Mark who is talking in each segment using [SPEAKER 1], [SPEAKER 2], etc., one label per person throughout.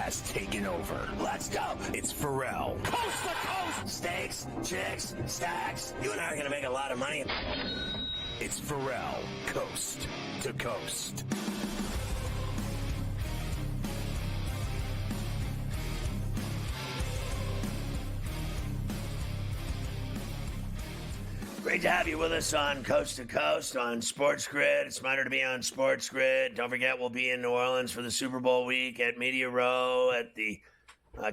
[SPEAKER 1] has taken over. Let's go. It's Ferrall. Coast to coast. Steaks, chicks, stacks. You and I are going to make a lot of money. It's Ferrall, coast to coast. Great to have you with us on Coast to Coast on SportsGrid. It's smarter to be on SportsGrid. Don't forget, we'll be in New Orleans for the Super Bowl week at Media Row at the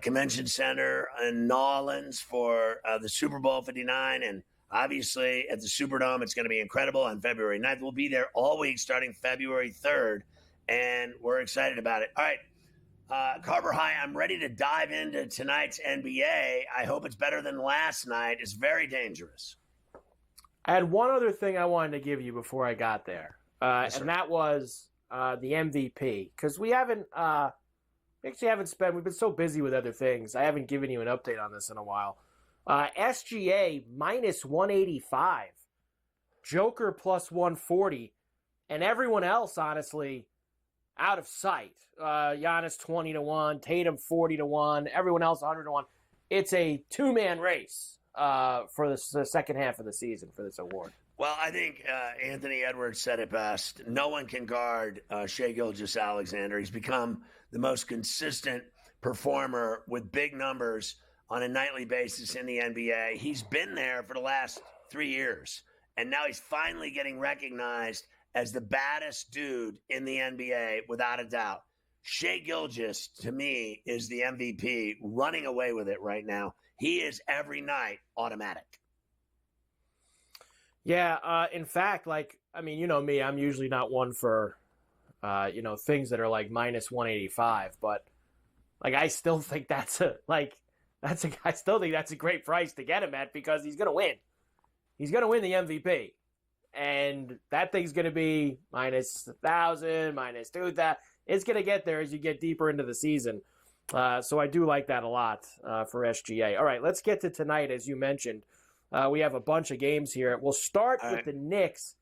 [SPEAKER 1] Convention Center in New Orleans for the Super Bowl 59. And obviously at the Superdome, it's going to be incredible on February 9th. We'll be there all week starting February 3rd, and we're excited about it. All right, Carver High, I'm ready to dive into tonight's NBA. I hope it's better than last night. It's very dangerous.
[SPEAKER 2] I had one other thing I wanted to give you before I got there,
[SPEAKER 1] Yes,
[SPEAKER 2] and that was the MVP. Because we haven't we've been so busy with other things. I haven't given you an update on this in a while. SGA minus 185, Joker plus 140, and everyone else, honestly, out of sight. Giannis 20-1, Tatum 40-1, everyone else 100-1. It's a two-man race for the second half of the season for this award.
[SPEAKER 1] Well, I think Anthony Edwards said it best. No one can guard Shai Gilgeous-Alexander. He's become the most consistent performer with big numbers on a nightly basis in the NBA. He's been there for the last 3 years, and now he's finally getting recognized as the baddest dude in the NBA, without a doubt. Shai Gilgeous, to me, is the MVP, running away with it right now. He is every night automatic.
[SPEAKER 2] Yeah, in fact, you know me, I'm usually not one for, things that are like minus 185, but I still think I still think that's a great price to get him at, because he's going to win. He's going to win the MVP. And that thing's going to be minus 1,000, minus 2,000. It's going to get there as you get deeper into the season. So I do like that a lot for SGA. All right, let's get to tonight, as you mentioned. We have a bunch of games here. We'll start with the Knicks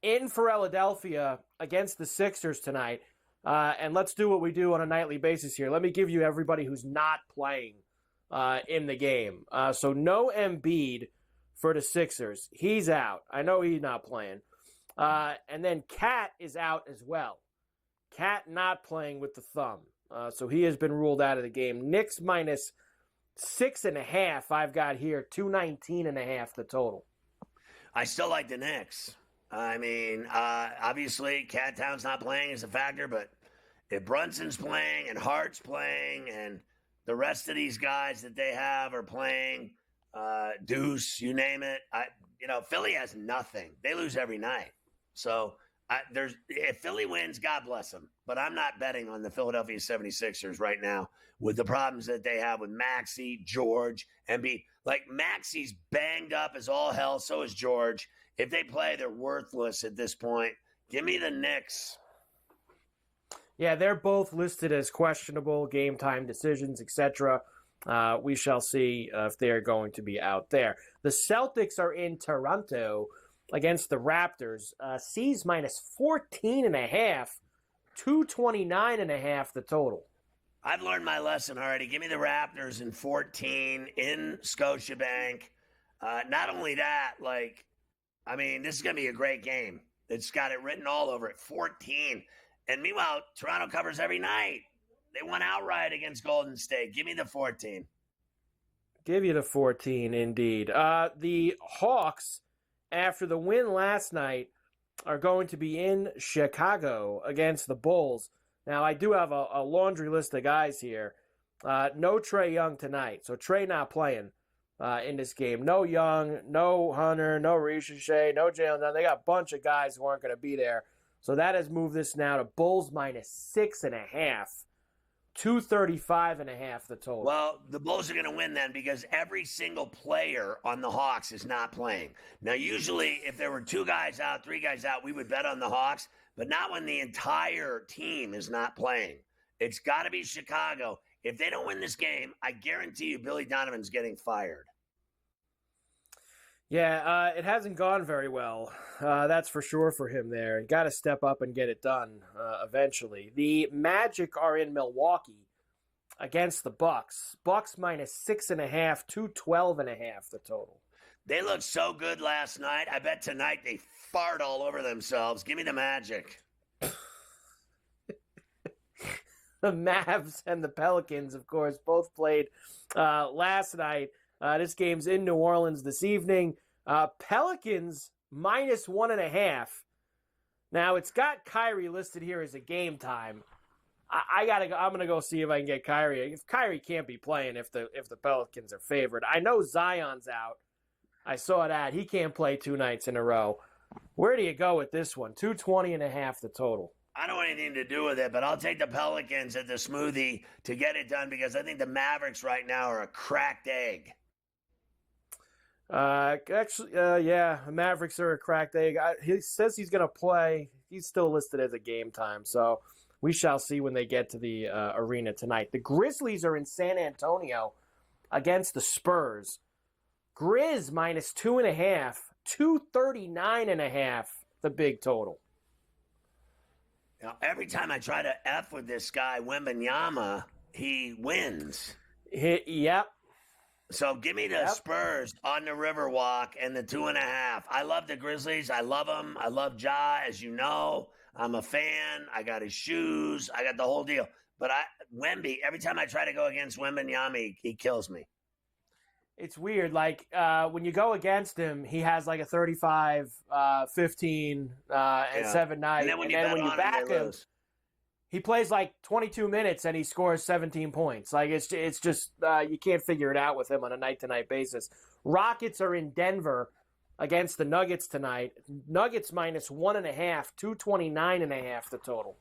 [SPEAKER 2] in Philadelphia against the Sixers tonight. And let's do what we do on a nightly basis here. Let me give you everybody who's not playing in the game. So no Embiid for the Sixers. He's out. I know he's not playing. And then Cat is out as well. Cat not playing with the thumb. So he has been ruled out of the game. Knicks minus 6.5 I've got here. 219.5 the total.
[SPEAKER 1] I still like the Knicks. I mean, obviously, Cat Town's not playing is a factor, but if Brunson's playing and Hart's playing and the rest of these guys that they have are playing, Deuce, you name it, Philly has nothing. They lose every night. So if Philly wins, God bless them. But I'm not betting on the Philadelphia 76ers right now with the problems that they have with Maxey, George, Embiid. Maxey's banged up as all hell, so is George. If they play, they're worthless at this point. Give me the Knicks.
[SPEAKER 2] Yeah, they're both listed as questionable, game time decisions, etc. We shall see if they're going to be out there. The Celtics are in Toronto against the Raptors. C's minus 14.5, 229.5 the total.
[SPEAKER 1] I've learned my lesson already. Give me the Raptors in 14 in Scotiabank. Not only that, this is going to be a great game. It's got it written all over it, 14. And meanwhile, Toronto covers every night. They won outright against Golden State. Give me the 14.
[SPEAKER 2] Give you the 14, indeed. The Hawks, after the win last night, are going to be in Chicago against the Bulls. Now, I do have a laundry list of guys here. No Trae Young tonight, so Trae not playing in this game. No Young, no Hunter, no Ricochet, no Jalen. They got a bunch of guys who aren't going to be there. So that has moved this now to Bulls minus 6.5, 235.5 the total.
[SPEAKER 1] Well, the Bulls are going to win then because every single player on the Hawks is not playing. Now, usually if there were 2 guys out, 3 guys out, we would bet on the Hawks, but not when the entire team is not playing. It's got to be Chicago. If they don't win this game, I guarantee you Billy Donovan's getting fired.
[SPEAKER 2] Yeah, it hasn't gone very well. That's for sure for him there. Got to step up and get it done eventually. The Magic are in Milwaukee against the Bucks. Bucks minus 6.5, 212.5 the total.
[SPEAKER 1] They looked so good last night. I bet tonight they fart all over themselves. Give me the Magic.
[SPEAKER 2] The Mavs and the Pelicans, of course, both played last night. This game's in New Orleans this evening. Pelicans minus 1.5. Now, it's got Kyrie listed here as a game time. I'm gonna go see if I can get Kyrie. If Kyrie can't be playing, if the Pelicans are favored, I know Zion's out. I saw that he can't play 2 nights in a row. Where do you go with this one? 220.5 the total.
[SPEAKER 1] I don't want anything to do with it, but I'll take the Pelicans at the smoothie to get it done because I think the Mavericks right now are a cracked egg.
[SPEAKER 2] Yeah, the Mavericks are a cracked egg. He says he's going to play. He's still listed as a game time, so we shall see when they get to the arena tonight. The Grizzlies are in San Antonio against the Spurs. Grizz minus 2.5, 239.5 the big total.
[SPEAKER 1] Now, every time I try to F with this guy, Wembanyama, he wins.
[SPEAKER 2] Yep.
[SPEAKER 1] So give me the Spurs on the Riverwalk and the 2.5. I love the Grizzlies. I love them. I love Ja, as you know. I'm a fan. I got his shoes. I got the whole deal. But Wemby, every time I try to go against Wembanyama, he kills me.
[SPEAKER 2] It's weird. Like, when you go against him, he has like a 35, 15, and 7 night.
[SPEAKER 1] And then when you
[SPEAKER 2] back him, he plays like 22 minutes and he scores 17 points. Like, it's just you can't figure it out with him on a night-to-night basis. Rockets are in Denver against the Nuggets tonight. Nuggets minus 1.5, 229.5 the total.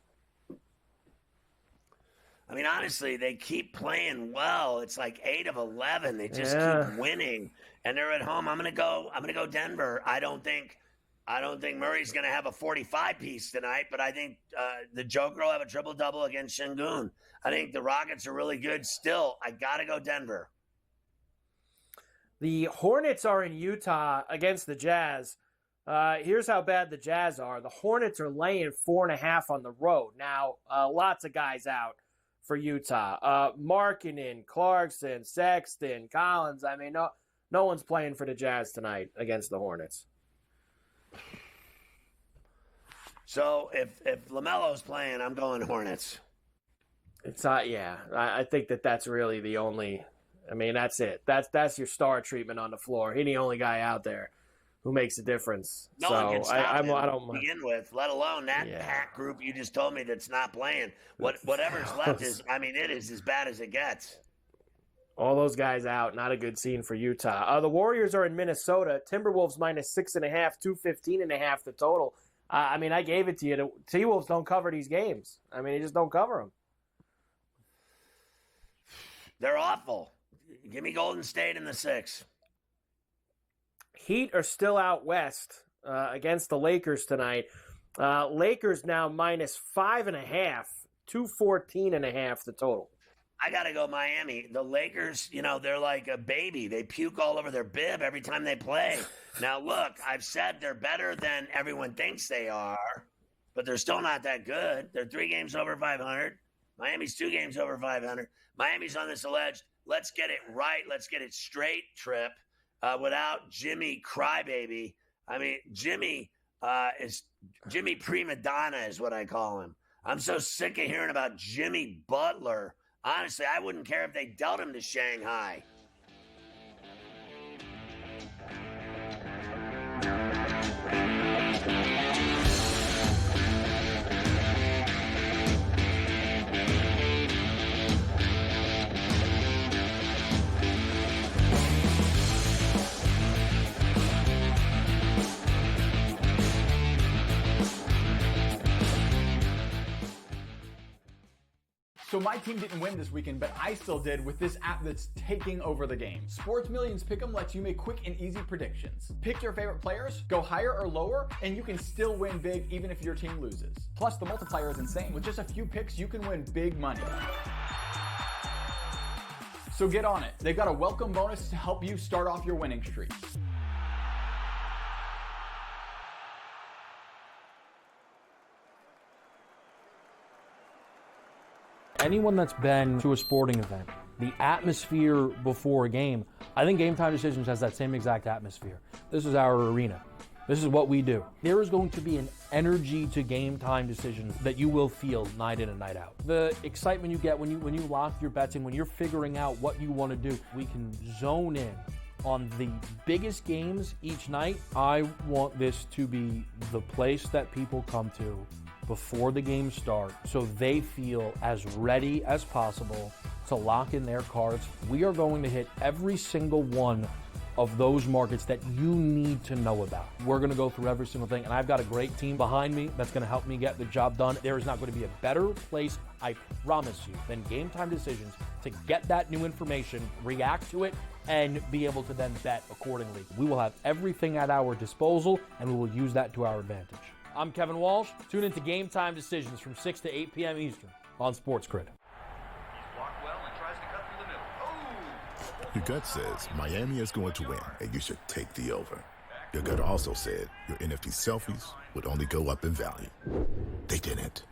[SPEAKER 1] I mean, honestly, they keep playing well. It's like 8 of 11. They just keep winning, and they're at home. I'm gonna go Denver. I don't think Murray's gonna have a 45 piece tonight, but I think the Joker will have a triple double against Şengün. I think the Rockets are really good. Still, I gotta go Denver.
[SPEAKER 2] The Hornets are in Utah against the Jazz. Here's how bad the Jazz are. The Hornets are laying 4.5 on the road. Now, lots of guys out for Utah. Markkanen, Clarkson, Sexton, Collins. I mean, no one's playing for the Jazz tonight against the Hornets.
[SPEAKER 1] So if LaMelo's playing, I'm going Hornets.
[SPEAKER 2] I think that's really the only. I mean, that's it. That's your star treatment on the floor. He's the only guy out there who makes a difference.
[SPEAKER 1] No one can stop him
[SPEAKER 2] I don't
[SPEAKER 1] begin with, let alone that pack group you just told me that's not playing. Whatever's left is, I mean, it is as bad as it gets.
[SPEAKER 2] All those guys out, not a good scene for Utah. The Warriors are in Minnesota. Timberwolves minus 6.5, 215.5 the total. I mean, I gave it to you. The T-Wolves don't cover these games. I mean, they just don't cover them.
[SPEAKER 1] They're awful. Give me Golden State in the 6.
[SPEAKER 2] Heat are still out west against the Lakers tonight. Lakers now minus 5.5, 214.5 the total.
[SPEAKER 1] I got to go Miami. The Lakers, they're like a baby. They puke all over their bib every time they play. Now, look, I've said they're better than everyone thinks they are, but they're still not that good. They're 3 games over 500. Miami's 2 games over 500. Miami's on this alleged, let's get it right, let's get it straight trip without Jimmy Crybaby. I mean, Jimmy Prima Donna is what I call him. I'm so sick of hearing about Jimmy Butler. Honestly, I wouldn't care if they dealt him to Shanghai.
[SPEAKER 3] So my team didn't win this weekend, but I still did with this app that's taking over the game. Sports Millions Pick'em lets you make quick and easy predictions. Pick your favorite players, go higher or lower, and you can still win big even if your team loses. Plus, the multiplier is insane. With just a few picks, you can win big money. So get on it. They've got a welcome bonus to help you start off your winning streak.
[SPEAKER 4] Anyone that's been to a sporting event, the atmosphere before a game, I think Game Time Decisions has that same exact atmosphere. This is our arena. This is what we do. There is going to be an energy to Game Time Decisions that you will feel night in and night out. The excitement you get when you lock your bets in, when you're figuring out what you want to do, we can zone in on the biggest games each night. I want this to be the place that people come to before the games start so they feel as ready as possible to lock in their cards. We are going to hit every single one of those markets that you need to know about. We're going to go through every single thing, and I've got a great team behind me that's going to help me get the job done. There is not going to be a better place, I promise you, than Game Time Decisions to get that new information, react to it, and be able to then bet accordingly. We will have everything at our disposal, and we will use that to our advantage. I'm Kevin Walsh. Tune into Game Time Decisions from 6 to 8 p.m. Eastern on SportsGrid.
[SPEAKER 5] Your gut says Miami is going to win, and you should take the over. Your gut also said your NFT selfies would only go up in value. They didn't.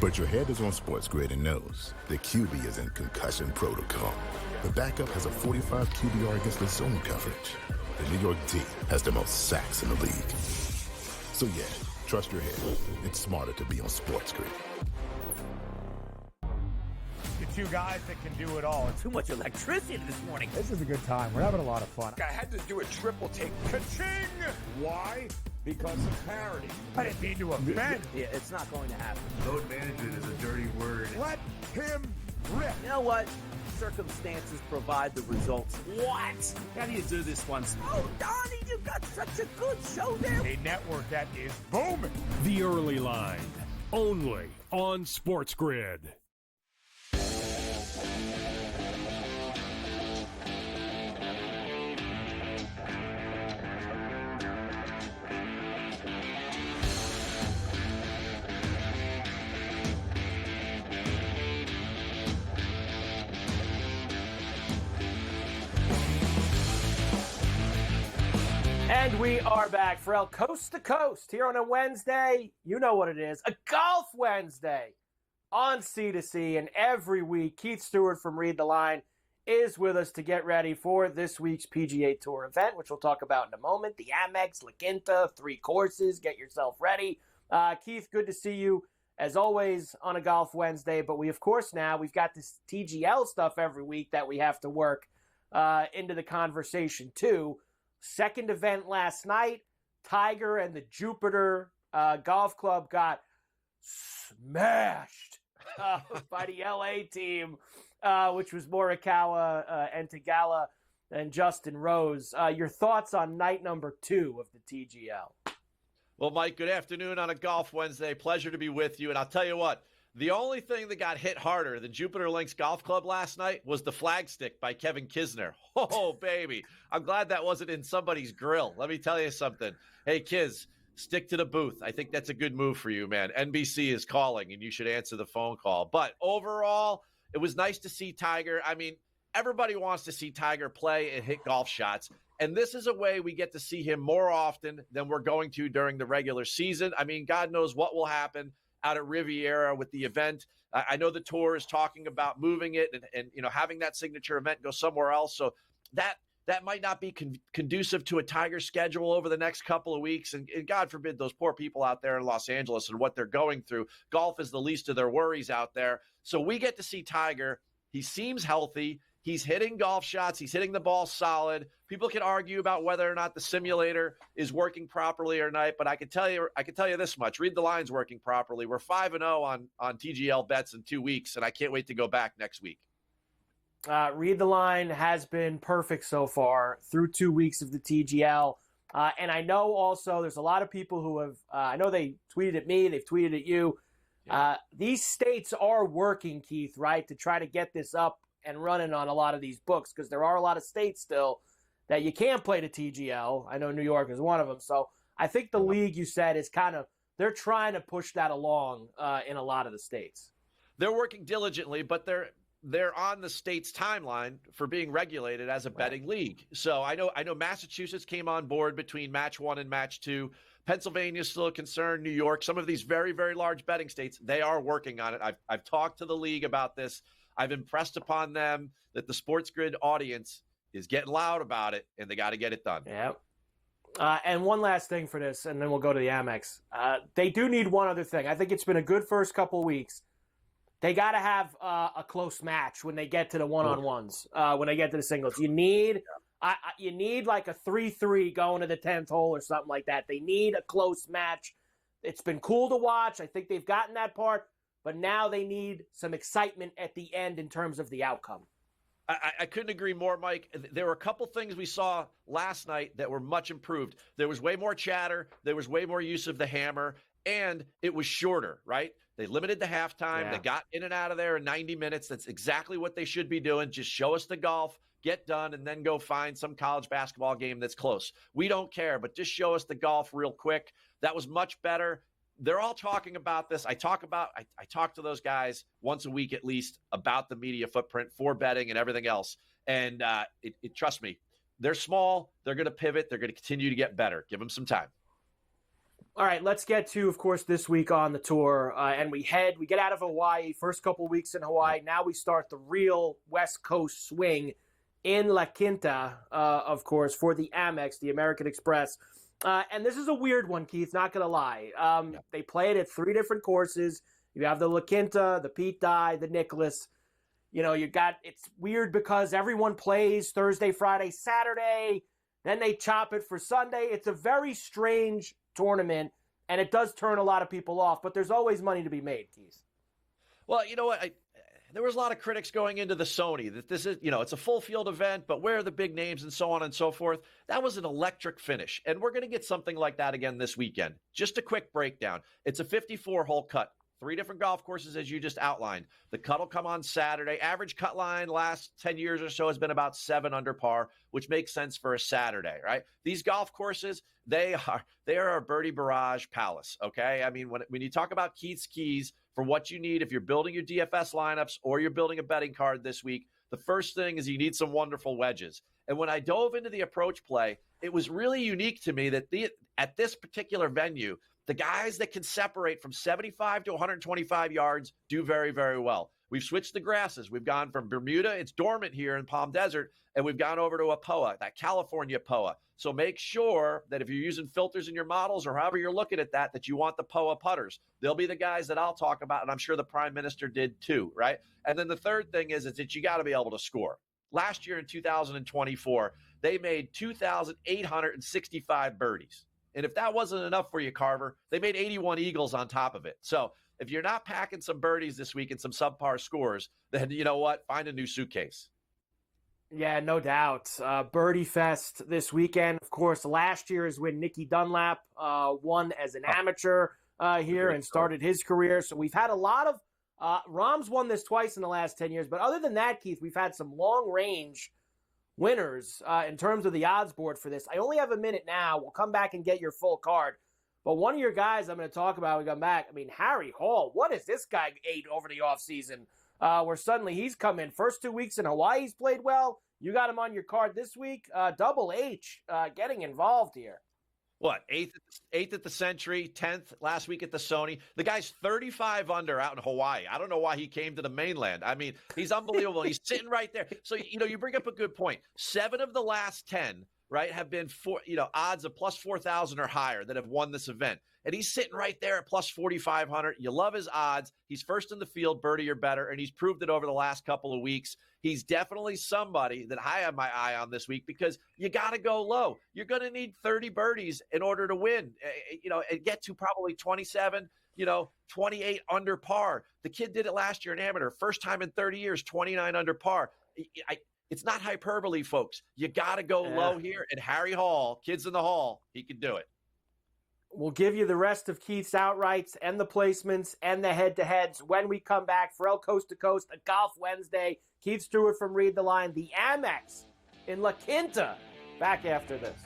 [SPEAKER 5] But your head is on SportsGrid and knows the QB is in concussion protocol. The backup has a 45 QBR against the zone coverage. The New York D has the most sacks in the league. So yeah, trust your head. It's smarter to be on SportsGrid.
[SPEAKER 6] Two guys that can do it all.
[SPEAKER 7] Too much electricity this morning.
[SPEAKER 6] This is a good time. We're having a lot of fun.
[SPEAKER 7] I had to do a triple take.
[SPEAKER 6] Ka-ching! Why? Because of parity. I didn't mean to offend.
[SPEAKER 7] Yeah, it's not going to happen.
[SPEAKER 8] Load management is a dirty word.
[SPEAKER 6] Let him rip.
[SPEAKER 7] You know what? Circumstances provide the results. What?
[SPEAKER 8] How do you do this once?
[SPEAKER 7] Oh, Donnie, you got such a good show there.
[SPEAKER 6] A network that is booming.
[SPEAKER 9] The Early Line, only on SportsGrid.
[SPEAKER 2] And we are back, Ferrall, coast to coast here on a Wednesday. You know what it is, a Golf Wednesday on C2C. And every week, Keith Stewart from Read the Line is with us to get ready for this week's PGA Tour event, which we'll talk about in a moment. The Amex, La Quinta, 3 courses. Get yourself ready. Keith, good to see you, as always, on a Golf Wednesday. But we, of course, we've got this TGL stuff every week that we have to work into the conversation, too. Second event last night, Tiger and the Jupiter Golf Club got smashed by the LA team, which was Morikawa and Tagala and Justin Rose. Your thoughts on night number 2 of the TGL?
[SPEAKER 10] Well, Mike, good afternoon on a Golf Wednesday. Pleasure to be with you. And I'll tell you what, the only thing that got hit harder than Jupiter Links Golf Club last night was the flag stick by Kevin Kisner. Oh, baby. I'm glad that wasn't in somebody's grill. Let me tell you something. Hey, Kiz, stick to the booth. I think that's a good move for you, man. NBC is calling, and you should answer the phone call. But overall, it was nice to see Tiger. I mean, everybody wants to see Tiger play and hit golf shots. And this is a way we get to see him more often than we're going to during the regular season. I mean, God knows what will happen out at Riviera with the event. I know the tour is talking about moving it and having that signature event go somewhere else. So that might not be conducive to a Tiger schedule over the next couple of weeks. And God forbid those poor people out there in Los Angeles and what they're going through. Golf is the least of their worries out there. So we get to see Tiger. He seems healthy. He's hitting golf shots. He's hitting the ball solid. People can argue about whether or not the simulator is working properly or not, but I can tell you this much. Read the Line's working properly. We're 5-0 on TGL bets in 2 weeks, and I can't wait to go back next week.
[SPEAKER 2] Read the Line has been perfect so far through 2 weeks of the TGL. And I know also there's a lot of people who have, I know they tweeted at me, they've tweeted at you. Yeah. These states are working, Keith, right, to try to get this up and running on a lot of these books, because there are a lot of states still that you can't play the TGL. I know New York is one of them. So I think the league, you said, is they're trying to push that along in a lot of the states.
[SPEAKER 10] They're working diligently, but they're on the state's timeline for being regulated as a betting league. So I know Massachusetts came on board between match 1 and match 2. Pennsylvania's still a concern. New York, some of these very, very large betting states, they are working on it. I've talked to the league about this. I've impressed upon them that the SportsGrid audience is getting loud about it, and they got to get it done.
[SPEAKER 2] Yeah. And one last thing for this, and then we'll go to the Amex. They do need one other thing. I think it's been a good first couple weeks. They got to have a close match when they get to the one-on-ones, when they get to the singles. You need like a 3-3 going to the 10th hole or something like that. They need a close match. It's been cool to watch. I think they've gotten that part, but now they need some excitement at the end in terms of the outcome.
[SPEAKER 10] I couldn't agree more, Mike. There were a couple things we saw last night that were much improved. There was way more chatter. There was way more use of the hammer, and it was shorter, right? They limited the halftime.
[SPEAKER 2] Yeah.
[SPEAKER 10] They got in and out of there in 90 minutes. That's exactly what they should be doing. Just show us the golf, get done, and then go find some college basketball game that's close. We don't care, but just show us the golf real quick. That was much better. They're all talking about this. I talk to those guys once a week at least about the media footprint for betting and everything else. And trust me, they're small. They're going to pivot. They're going to continue to get better. Give them some time.
[SPEAKER 2] All right, let's get to, of course, this week on the tour. And we get out of Hawaii, first couple weeks in Hawaii. Now we start the real West Coast swing in La Quinta, of course, for the Amex, the American Express. And this is a weird one, Keith, not going to lie. They play it at 3 different courses. You have the La Quinta, the Pete Dye, the Nicholas. It's weird because everyone plays Thursday, Friday, Saturday. Then they chop it for Sunday. It's a very strange tournament, and it does turn a lot of people off, but there's always money to be made, Keith.
[SPEAKER 10] Well, you know what? There was a lot of critics going into the Sony that this is, it's a full field event, but where are the big names and so on and so forth? That was an electric finish. And we're going to get something like that again this weekend. Just a quick breakdown. It's a 54-hole cut. 3 different golf courses, as you just outlined. The cut will come on Saturday. Average cut line last 10 years or so has been about 7 under par, which makes sense for a Saturday, right? These golf courses, they are a birdie barrage palace, okay? I mean, when you talk about Keith's keys for what you need if you're building your DFS lineups or you're building a betting card this week, the first thing is you need some wonderful wedges. And when I dove into the approach play, it was really unique to me that at this particular venue, the guys that can separate from 75 to 125 yards do very, very well. We've switched the grasses. We've gone from Bermuda, it's dormant here in Palm Desert, and we've gone over to a POA, that California POA. So make sure that if you're using filters in your models or however you're looking at that you want the POA putters. They'll be the guys that I'll talk about, and I'm sure the Prime Minister did too, right? And then the third thing is that you got to be able to score. Last year in 2024, they made 2,865 birdies. And if that wasn't enough for you, Carver, they made 81 eagles on top of it. So if you're not packing some birdies this week and some subpar scores, then you know what? Find a new suitcase.
[SPEAKER 2] Yeah, no doubt. Birdie Fest this weekend. Of course, last year is when Nicky Dunlap won as an amateur here and started his career. So we've had a lot of Rahm's won this twice in the last 10 years. But other than that, Keith, we've had some long-range winners in terms of the odds board for this. I only have a minute now. We'll come back and get your full card. But one of your guys I'm going to talk about when we come back, Harry Hall, what has this guy ate over the offseason? Where suddenly he's come in. First 2 weeks in Hawaii, he's played well. You got him on your card this week. Double H getting involved here.
[SPEAKER 10] What, eighth at the Century, 10th last week at the Sony. The guy's 35 under out in Hawaii. I don't know why he came to the mainland. I mean, he's unbelievable. He's sitting right there. So, you bring up a good point. 7 of the last 10, right, have been odds of plus 4,000 or higher that have won this event. And he's sitting right there at plus 4,500. You love his odds. He's first in the field, birdie or better, and he's proved it over the last couple of weeks. He's definitely somebody that I have my eye on this week because you got to go low. You're going to need 30 birdies in order to win, and get to probably 27, 28 under par. The kid did it last year in amateur. First time in 30 years, 29 under par. It's not hyperbole, folks. You got to go low here. And Harry Hall, kids in the hall, he can do it.
[SPEAKER 2] We'll give you the rest of Keith's outrights and the placements and the head-to-heads when we come back. Ferrall Coast to Coast, a Golf Wednesday. Keith Stewart from Read the Line, the Amex in La Quinta. Back after this.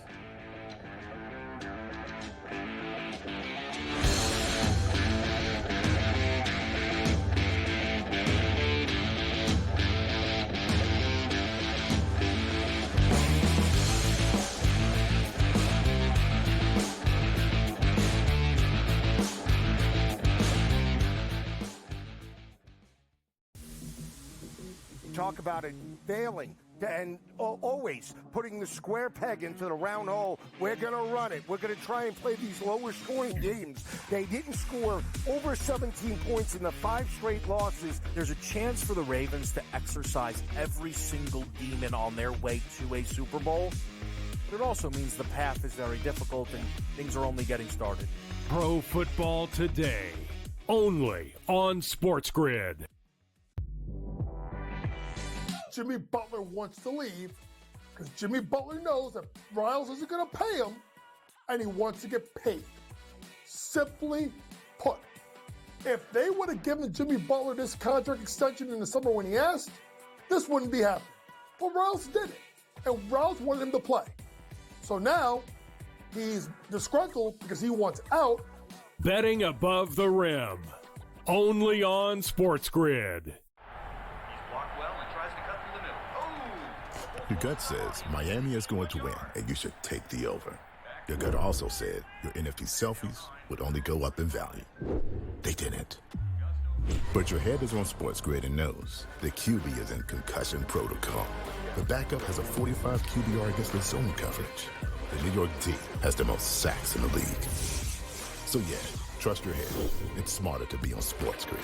[SPEAKER 6] talk about it failing. And always putting the square peg into the round hole. We're going to run it. We're going to try and play these lower scoring games. They didn't score over 17 points in the 5 straight losses.
[SPEAKER 11] There's a chance for the Ravens to exercise every single demon on their way to a Super Bowl. But it also means the path is very difficult and things are only getting started.
[SPEAKER 9] Pro Football Today, only on SportsGrid.
[SPEAKER 12] Jimmy Butler wants to leave because Jimmy Butler knows that Riles isn't going to pay him and he wants to get paid. Simply put, if they would have given Jimmy Butler this contract extension in the summer when he asked, this wouldn't be happening. But Riles did it, and Riles wanted him to play. So now he's disgruntled because he wants out.
[SPEAKER 9] Betting above the rim, only on SportsGrid.
[SPEAKER 5] Your gut says Miami is going to win, and you should take the over. Your gut also said your NFT selfies would only go up in value. They didn't. But your head is on SportsGrid and knows the QB is in concussion protocol. The backup has a 45 QBR against the zone coverage. The New York D has the most sacks in the league. So yeah, trust your head. It's smarter to be on SportsGrid.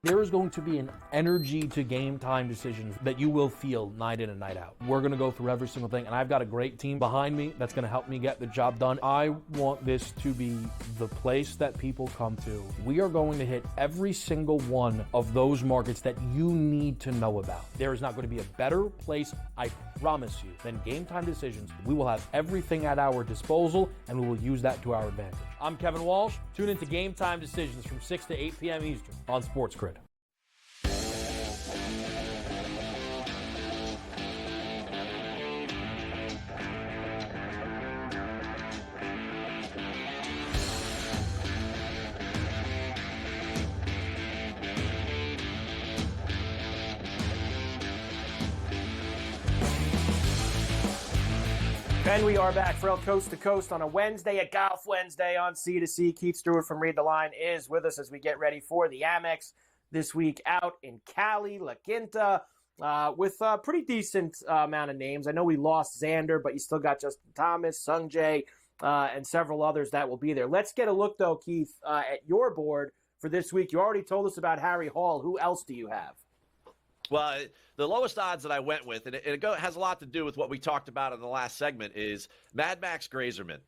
[SPEAKER 4] There is going to be an energy to game time decisions that you will feel night in and night out. We're going to go through every single thing, and I've got a great team behind me that's going to help me get the job done. I want this to be the place that people come to. We are going to hit every single one of those markets that you need to know about. There is not going to be a better place, I promise you, than Game Time Decisions. We will have everything at our disposal, and we will use that to our advantage. I'm Kevin Walsh. Tune into Game Time Decisions from 6 to 8 p.m. Eastern on SportsGrid.
[SPEAKER 2] And we are back for Coast to Coast on a Wednesday at Golf Wednesday on C2C. Keith Stewart from Read the Line is with us as we get ready for the Amex this week out in Cali, La Quinta, with a pretty decent amount of names. I know we lost Xander, but you still got Justin Thomas, Sungjae, and several others that will be there. Let's get a look, though, Keith, at your board for this week. You already told us about Harry Hall. Who else do you have?
[SPEAKER 10] Well, the lowest odds that I went with, and it has a lot to do with what we talked about in the last segment, is Mad Max Grazerman,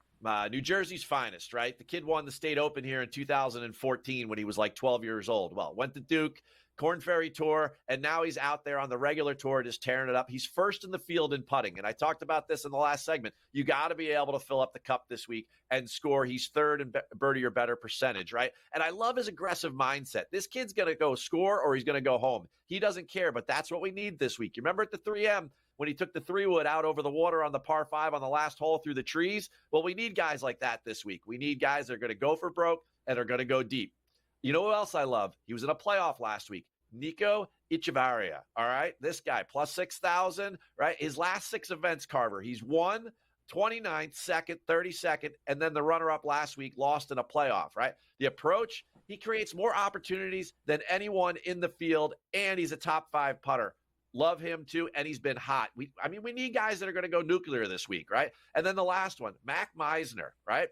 [SPEAKER 10] New Jersey's finest, right? The kid won the state open here in 2014 when he was like 12 years old. Well, went to Duke, Corn Ferry Tour, and now he's out there on the regular tour just tearing it up. He's first in the field in putting, and I talked about this in the last segment. You got to be able to fill up the cup this week and score. He's third in birdie or better percentage, right? And I love his aggressive mindset. This kid's going to go score or he's going to go home. He doesn't care, but that's what we need this week. You remember at the 3M when he took the 3-wood out over the water on the par 5 on the last hole through the trees? Well, we need guys like that this week. We need guys that are going to go for broke and are going to go deep. You know who else I love? He was in a playoff last week. Nico Echevarria, all right? This guy, plus 6,000, right? His last 6 events, Carver, he's won 29th, 2nd, 32nd, and then the runner-up last week lost in a playoff, right? The approach, he creates more opportunities than anyone in the field, and he's a top 5 putter. Love him, too, and he's been hot. We need guys that are going to go nuclear this week, right? And then the last one, Mac Meisner, right?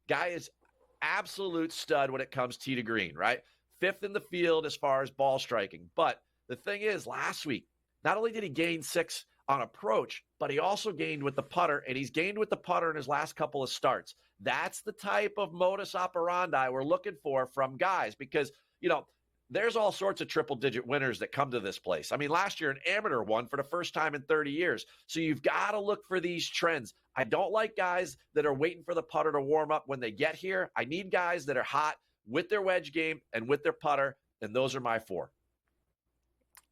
[SPEAKER 10] Guy is absolute stud when it comes tee to green, right? 5th in the field as far as ball striking. But the thing is, last week, not only did he gain 6 on approach, but he also gained with the putter, and he's gained with the putter in his last couple of starts. That's the type of modus operandi we're looking for from guys because, you know, there's all sorts of triple-digit winners that come to this place. I mean, last year, an amateur won for the first time in 30 years. So you've got to look for these trends. I don't like guys that are waiting for the putter to warm up when they get here. I need guys that are hot with their wedge game and with their putter, and those are my 4.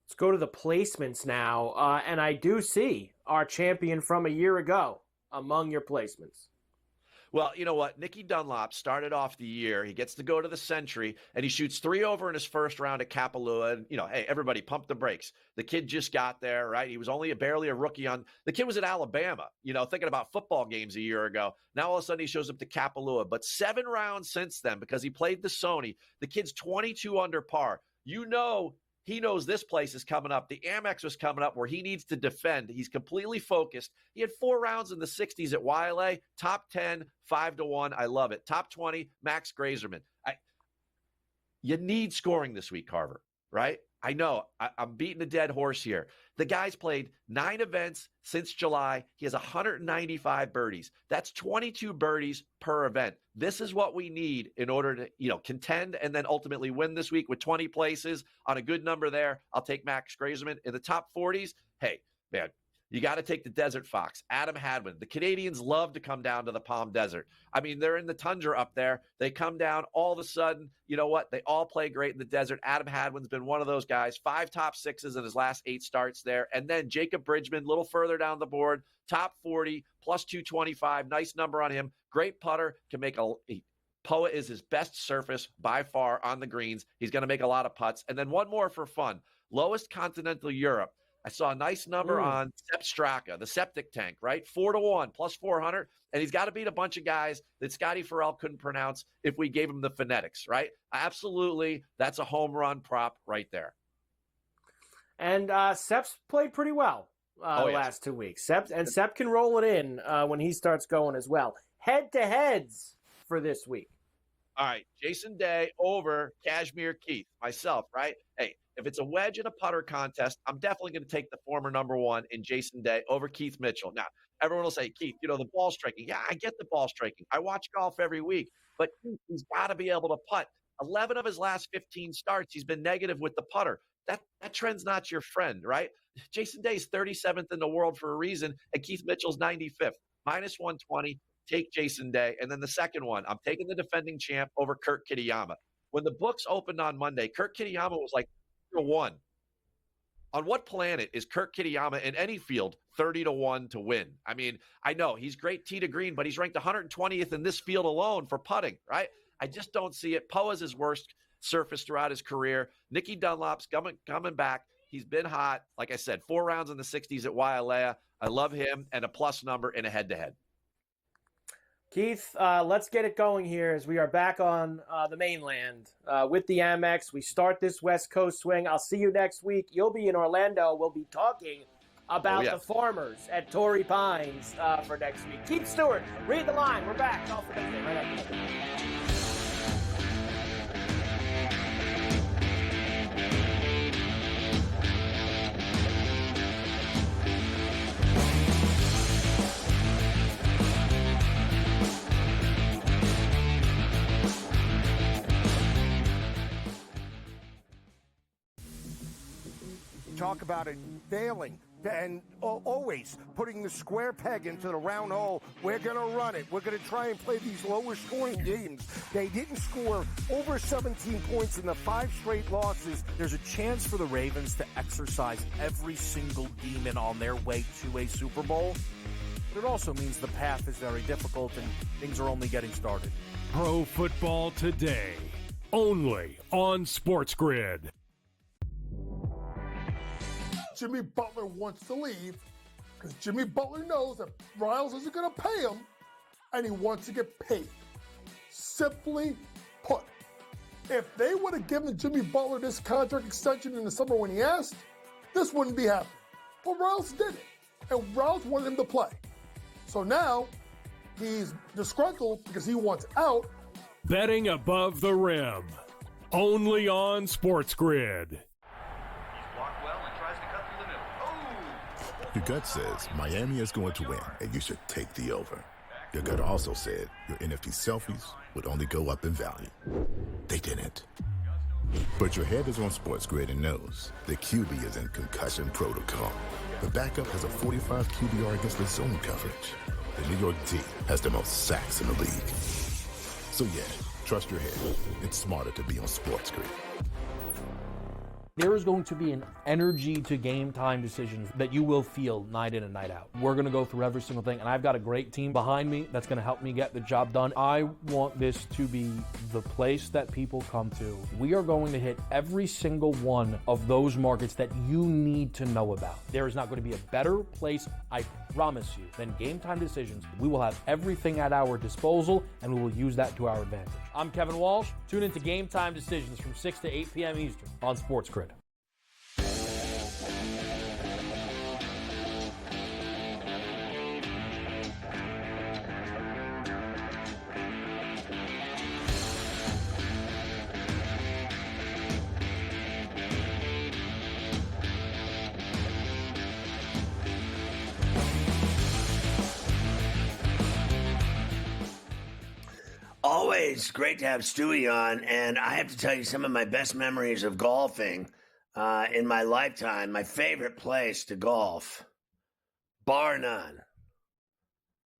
[SPEAKER 2] Let's go to the placements now, and I do see our champion from a year ago among your placements.
[SPEAKER 10] Well, you know what? Nicky Dunlop started off the year. He gets to go to the Century, and he shoots 3 over in his first round at Kapalua. And, you know, hey, everybody pump the brakes. The kid just got there, right? He was only barely a rookie on – the kid was at Alabama, you know, thinking about football games a year ago. Now all of a sudden he shows up to Kapalua. But 7 rounds since then because he played the Sony. The kid's 22 under par. You know He knows this place is coming up. The Amex was coming up where he needs to defend. He's completely focused. He had 4 rounds in the 60s at YLA. Top 10, 5-1. I love it. Top 20, Max Grazerman. You need scoring this week, Carver, right? I know. I'm beating a dead horse here. The guy's played 9 events since July. He has 195 birdies. That's 22 birdies per event. This is what we need in order to, contend and then ultimately win this week with 20 places on a good number there. I'll take Max Grazerman in the top 40s. Hey, man, you got to take the Desert Fox, Adam Hadwin. The Canadians love to come down to the Palm Desert. I mean, they're in the tundra up there. They come down all of a sudden. You know what? They all play great in the desert. Adam Hadwin's been one of those guys. 5 top 6s in his last 8 starts there. And then Jacob Bridgman, a little further down the board, top 40, plus 225. Nice number on him. Great putter. Can make POA is his best surface by far on the greens. He's going to make a lot of putts. And then one more for fun. Lowest continental Europe. I saw a nice number on Sepp Straka, the septic tank, right? 4-1, plus 400. And he's got to beat a bunch of guys that Scotty Farrell couldn't pronounce if we gave him the phonetics, right? Absolutely. That's a home run prop right there.
[SPEAKER 2] And Sepp's played pretty well the last 2 weeks. Sepp can roll it in when he starts going as well. Head-to-heads for this week.
[SPEAKER 10] All right. Jason Day over Kashmir Keith. Myself, right? Hey. If it's a wedge in a putter contest, I'm definitely going to take the former number 1 in Jason Day over Keith Mitchell. Now, everyone will say, Keith, the ball striking. Yeah, I get the ball striking. I watch golf every week. But he's got to be able to putt. 11 of his last 15 starts, he's been negative with the putter. That trend's not your friend, right? Jason Day's 37th in the world for a reason, and Keith Mitchell's 95th. Minus 120, take Jason Day. And then the second one, I'm taking the defending champ over Kurt Kitayama. When the books opened on Monday, Kurt Kitayama was like 1. On what planet is Kurt Kitayama in any field 30-1 to win? I mean, I know he's great tee to green, but he's ranked 120th in this field alone for putting, right? I just don't see it. POA's his worst surface throughout his career. Nicky Dunlop's coming back. He's been hot. Like I said, 4 rounds in the 60s at Wailea. I love him and a plus number in a head-to-head.
[SPEAKER 2] Keith, let's get it going here as we are back on the mainland with the Amex. We start this West Coast swing. I'll see you next week. You'll be in Orlando. We'll be talking about the Farmers at Torrey Pines for next week. Keith Stewart, read the line. We're back. Golf Wednesday right after this.
[SPEAKER 6] Talk about it failing and always putting the square peg into the round hole. We're going to run it. We're going to try and play these lower scoring games. They didn't score over 17 points in the 5 straight losses.
[SPEAKER 11] There's a chance for the Ravens to exercise every single demon on their way to a Super Bowl. But it also means the path is very difficult and things are only getting started.
[SPEAKER 9] Pro Football Today, only on SportsGrid.
[SPEAKER 12] Jimmy Butler wants to leave because Jimmy Butler knows that Riles isn't going to pay him, and he wants to get paid. Simply put, if they would have given Jimmy Butler this contract extension in the summer when he asked, this wouldn't be happening. But Riles did it, and Riles wanted him to play. So now he's disgruntled because he wants out.
[SPEAKER 9] Betting above the rim, only on SportsGrid.
[SPEAKER 5] Your gut says Miami is going to win, and you should take the over. Your gut also said your NFT selfies would only go up in value. They didn't. But your head is on SportsGrid and knows the QB is in concussion protocol. The backup has a 45 QBR against the zone coverage. The New York D has the most sacks in the league. So yeah, trust your head. It's smarter to be on SportsGrid.
[SPEAKER 4] There is going to be an energy to game time decisions that you will feel night in and night out. We're going to go through every single thing, and I've got a great team behind me that's going to help me get the job done. I want this to be the place that people come to. We are going to hit every single one of those markets that you need to know about. There is not going to be a better place, I promise you, than game time decisions. We will have everything at our disposal, and we will use that to our advantage. I'm Kevin Walsh. Tune into Game Time Decisions from 6 to 8 p.m. Eastern on SportsGrid.
[SPEAKER 1] always great to have Stewie on, and I have to tell you some of my best memories of golfing in my lifetime. My favorite place to golf, bar none,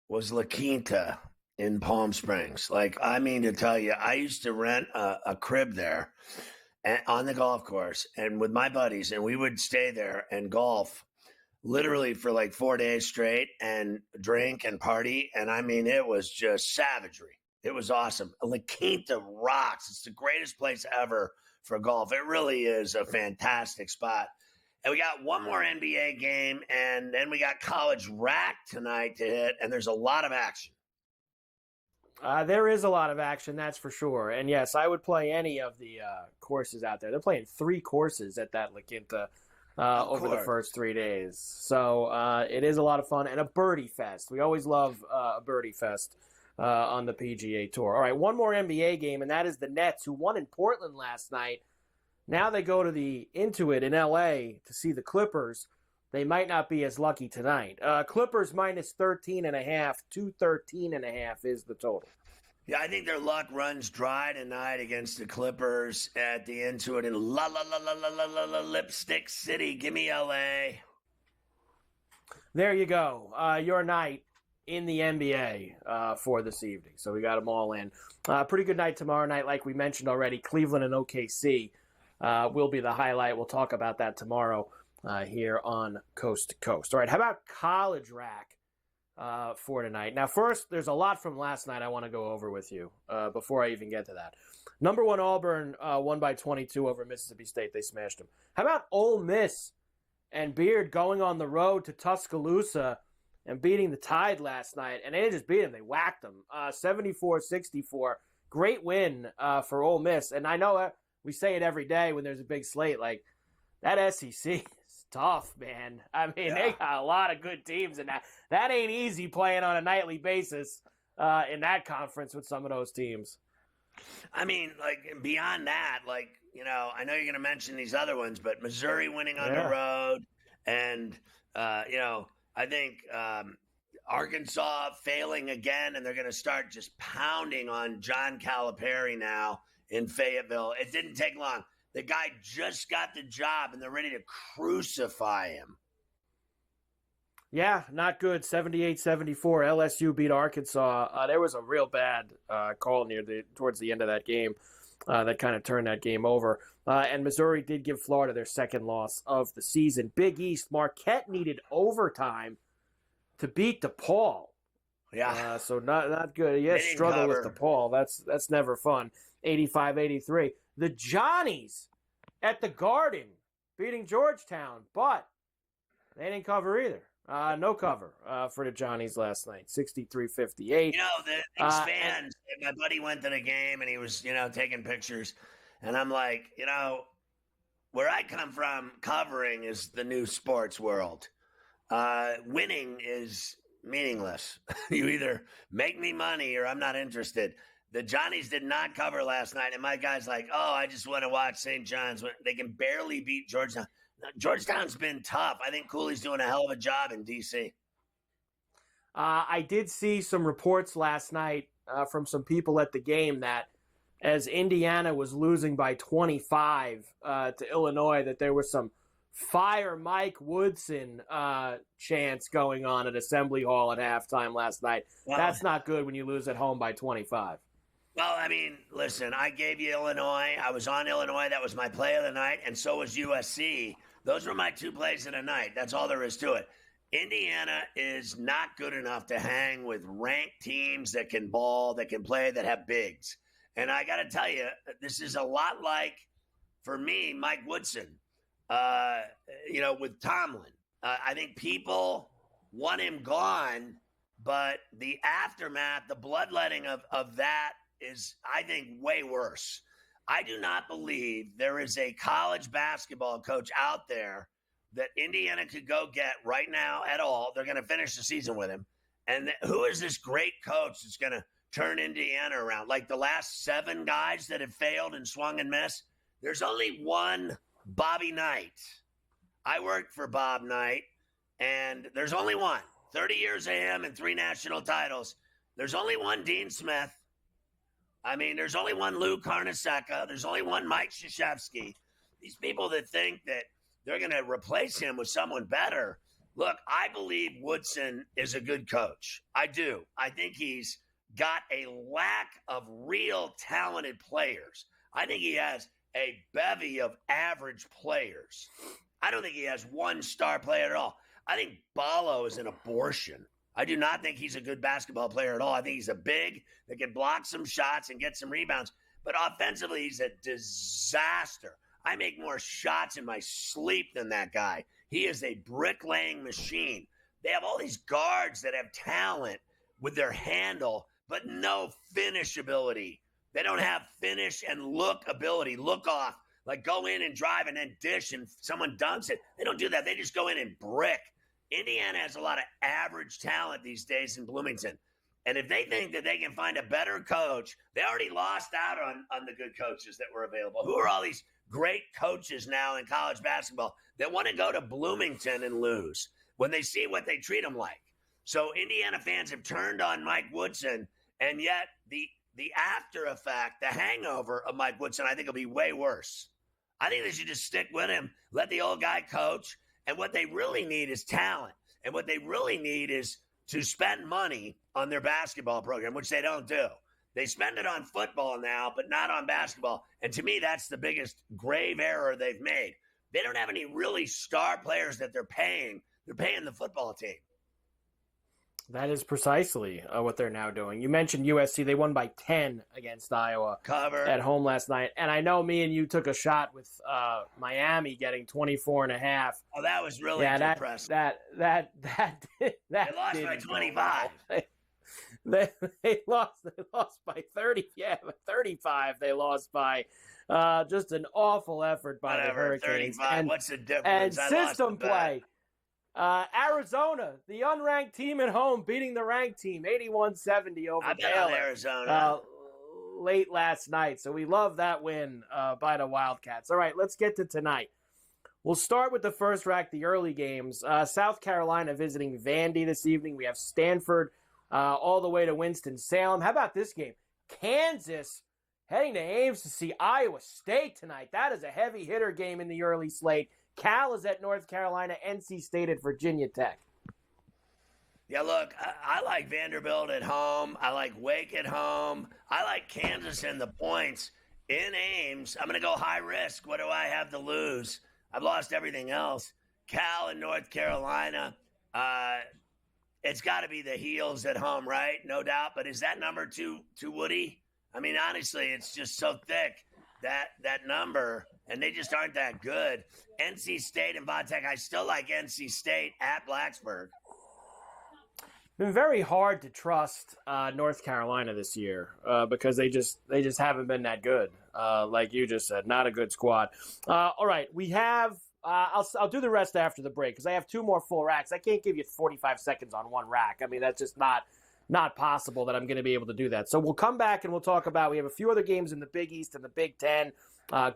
[SPEAKER 1] was La Quinta in Palm Springs. Like, I mean to tell you, I used to rent a crib there on the golf course and with my buddies, and we would stay there and golf literally for like 4 days straight and drink and party. And I mean, it was just savagery. It was awesome. La Quinta rocks. It's the greatest place ever for golf. It really is a fantastic spot. And we got one more NBA game, and then we got college rack tonight to hit, and there's a lot of action.
[SPEAKER 2] There is a lot of action, that's for sure. And yes, I would play any of the courses out there. They're playing 3 courses at that La Quinta over the first 3 days. So it is a lot of fun, and a birdie fest. We always love a birdie fest on the PGA Tour. All right, one more NBA game, and that is the Nets, who won in Portland last night. Now they go to the Intuit in L.A. to see the Clippers. They might not be as lucky tonight. Clippers minus 13.5, 213.5 is the total.
[SPEAKER 1] Yeah, I think their luck runs dry tonight against the Clippers at the Intuit in Lipstick City. Give me L.A.
[SPEAKER 2] There you go. Your night in the NBA for this evening. So we got them all in. Pretty good night tomorrow night, like we mentioned already. Cleveland and OKC will be the highlight. We'll talk about that tomorrow here on Coast to Coast. All right, how about college rack for tonight? Now, first, there's a lot from last night I want to go over with you before I even get to that. Number 1 Auburn won by 22 over Mississippi State. They smashed them. How about Ole Miss and Beard going on the road to Tuscaloosa and beating the Tide last night? And they didn't just beat them, they whacked them. 74-64. Great win for Ole Miss. And I know we say it every day when there's a big slate. Like, that SEC is tough, man. I mean, They got a lot of good teams, and that ain't easy playing on a nightly basis in that conference with some of those teams.
[SPEAKER 1] I mean, like, beyond that, like, you know, I know you're going to mention these other ones, but Missouri winning on the road, and, you know, I think Arkansas failing again, and they're going to start just pounding on John Calipari now in Fayetteville. It didn't take long. The guy just got the job, and they're ready to crucify him.
[SPEAKER 2] Yeah, not good. 78-74. LSU beat Arkansas. There was a real bad call towards the end of that game that kind of turned that game over. And Missouri did give Florida their second loss of the season. Big East, Marquette needed overtime to beat DePaul.
[SPEAKER 1] Yeah.
[SPEAKER 2] So not good. Yeah, struggle with DePaul. That's never fun. 85-83. The Johnnies at the Garden beating Georgetown, but they didn't cover either. No cover for the Johnnies last night, 63-58.
[SPEAKER 1] You know, the fans, my buddy went to the game, and he was, you know, taking pictures. And I'm like, you know, where I come from, covering is the new sports world. Winning is meaningless. You either make me money or I'm not interested. The Johnnies did not cover last night, and my guy's like, oh, I just want to watch St. John's. They can barely beat Georgetown. Georgetown's been tough. I think Cooley's doing a hell of a job in D.C.
[SPEAKER 2] I did see some reports last night from some people at the game that as Indiana was losing by 25 to Illinois, that there was some fire Mike Woodson chants going on at Assembly Hall at halftime last night. Well, that's not good when you lose at home by 25.
[SPEAKER 1] Well, I mean, listen, I gave you Illinois. I was on Illinois. That was my play of the night, and so was USC. Those were my 2 plays of the night. That's all there is to it. Indiana is not good enough to hang with ranked teams that can ball, that can play, that have bigs. And I got to tell you, this is a lot like, for me, Mike Woodson, you know, with Tomlin. I think people want him gone, but the aftermath, the bloodletting of that is, I think, way worse. I do not believe there is a college basketball coach out there that Indiana could go get right now at all. They're going to finish the season with him. And who is this great coach that's going to turn Indiana around? Like the last 7 guys that have failed and swung and missed, there's only one Bobby Knight. I worked for Bob Knight, and there's only one. 30 years of him and 3 national titles. There's only one Dean Smith. I mean, there's only one Lou Carnesecca. There's only one Mike Krzyzewski. These people that think that they're going to replace him with someone better. Look, I believe Woodson is a good coach. I do. I think he's got a lack of real talented players. I think he has a bevy of average players. I don't think he has one star player at all. I think Ballo is an abortion. I do not think he's a good basketball player at all. I think he's a big that can block some shots and get some rebounds. But offensively, he's a disaster. I make more shots in my sleep than that guy. He is a bricklaying machine. They have all these guards that have talent with their handle, but no finish ability. They don't have finish and look ability, look off, like go in and drive and then dish and someone dunks it. They don't do that. They just go in and brick. Indiana has a lot of average talent these days in Bloomington. And if they think that they can find a better coach, they already lost out on the good coaches that were available. Who are all these great coaches now in college basketball that want to go to Bloomington and lose when they see what they treat them like? So Indiana fans have turned on Mike Woodson, and yet the after effect, the hangover of Mike Woodson, I think will be way worse. I think they should just stick with him, let the old guy coach, and what they really need is talent. And what they really need is to spend money on their basketball program, which they don't do. They spend it on football now, but not on basketball. And to me, that's the biggest grave error they've made. They don't have any really star players that they're paying. They're paying the football team.
[SPEAKER 2] That is precisely what they're now doing. You mentioned USC. They won by 10 against Iowa at home last night. And I know me and you took a shot with Miami getting 24.5.
[SPEAKER 1] Oh, that was really depressing.
[SPEAKER 2] That
[SPEAKER 1] they lost by 25.
[SPEAKER 2] They lost by 30. Yeah, by 35. They lost by just an awful effort by the Hurricanes.
[SPEAKER 1] 35.
[SPEAKER 2] And,
[SPEAKER 1] what's the difference?
[SPEAKER 2] And system play. Arizona, the unranked team at home, beating the ranked team 81-70 over Baylor.
[SPEAKER 1] Arizona
[SPEAKER 2] late last night. So we love that win by the Wildcats. All right, let's get to tonight. We'll start with the first rack, the early games. South Carolina visiting Vandy this evening. We have Stanford all the way to Winston-Salem. How about this game? Kansas heading to Ames to see Iowa State tonight. That is a heavy hitter game in the early slate. Cal is at North Carolina, NC State at Virginia Tech.
[SPEAKER 1] Yeah, look, I like Vanderbilt at home. I like Wake at home. I like Kansas and the points in Ames. I'm going to go high risk. What do I have to lose? I've lost everything else. Cal and North Carolina. It's got to be the Heels at home, right? No doubt. But is that number too woody? I mean, honestly, it's just so thick, that number, and they just aren't that good. NC State and Vodtech, I still like NC State at Blacksburg.
[SPEAKER 2] Been very hard to trust North Carolina this year because they just haven't been that good. Like you just said, not a good squad. All right, we have. I'll do the rest after the break because I have two more full racks. I can't give you 45 seconds on one rack. I mean, that's just not possible that I'm going to be able to do that. So we'll come back and we'll talk about. We have a few other games in the Big East and the Big Ten.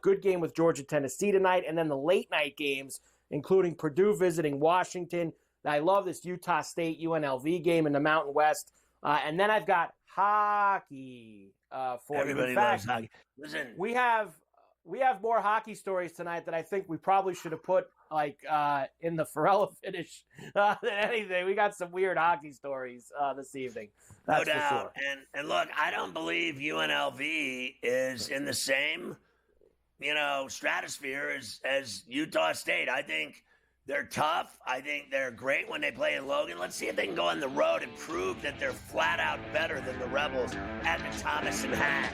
[SPEAKER 2] Good game with Georgia, Tennessee tonight, and then the late night games, including Purdue visiting Washington. I love this Utah State UNLV game in the Mountain West, and then I've got hockey for
[SPEAKER 1] everybody.
[SPEAKER 2] In fact,
[SPEAKER 1] loves hockey. Listen,
[SPEAKER 2] we have more hockey stories tonight that I think we probably should have put in the Ferrall finish than anything. We got some weird hockey stories this evening. That's
[SPEAKER 1] no doubt.
[SPEAKER 2] for sure.
[SPEAKER 1] And look, I don't believe UNLV is in the same stratosphere as Utah State. I think they're tough. I think they're great when they play in Logan. Let's see if they can go on the road and prove that they're flat out better than the Rebels at the Thomas and Hack.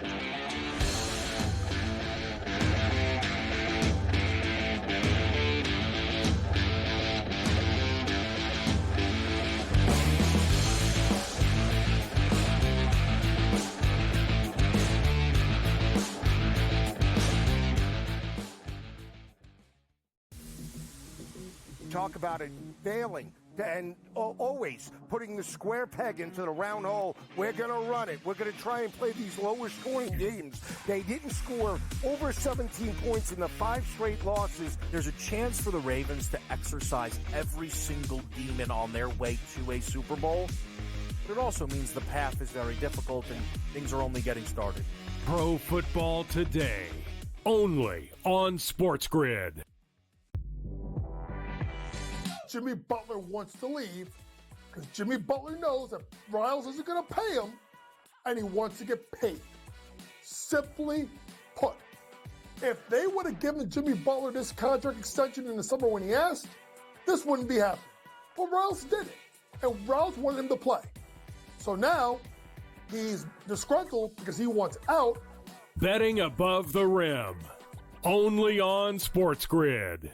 [SPEAKER 6] Talk about it failing and always putting the square peg into the round hole. We're going to run it. We're going to try and play these lower scoring games. They didn't score over 17 points in the 5 straight losses.
[SPEAKER 11] There's a chance for the Ravens to exercise every single demon on their way to a Super Bowl. but it also means the path is very difficult and things are only getting started.
[SPEAKER 9] Pro Football Today, only on SportsGrid.
[SPEAKER 12] Jimmy Butler wants to leave because Jimmy Butler knows that Riles isn't going to pay him, and he wants to get paid. Simply put, if they would have given Jimmy Butler this contract extension in the summer when he asked, this wouldn't be happening. But Riles did it, and Riles wanted him to play. So now he's disgruntled because he wants out.
[SPEAKER 9] Betting above the rim, only on SportsGrid.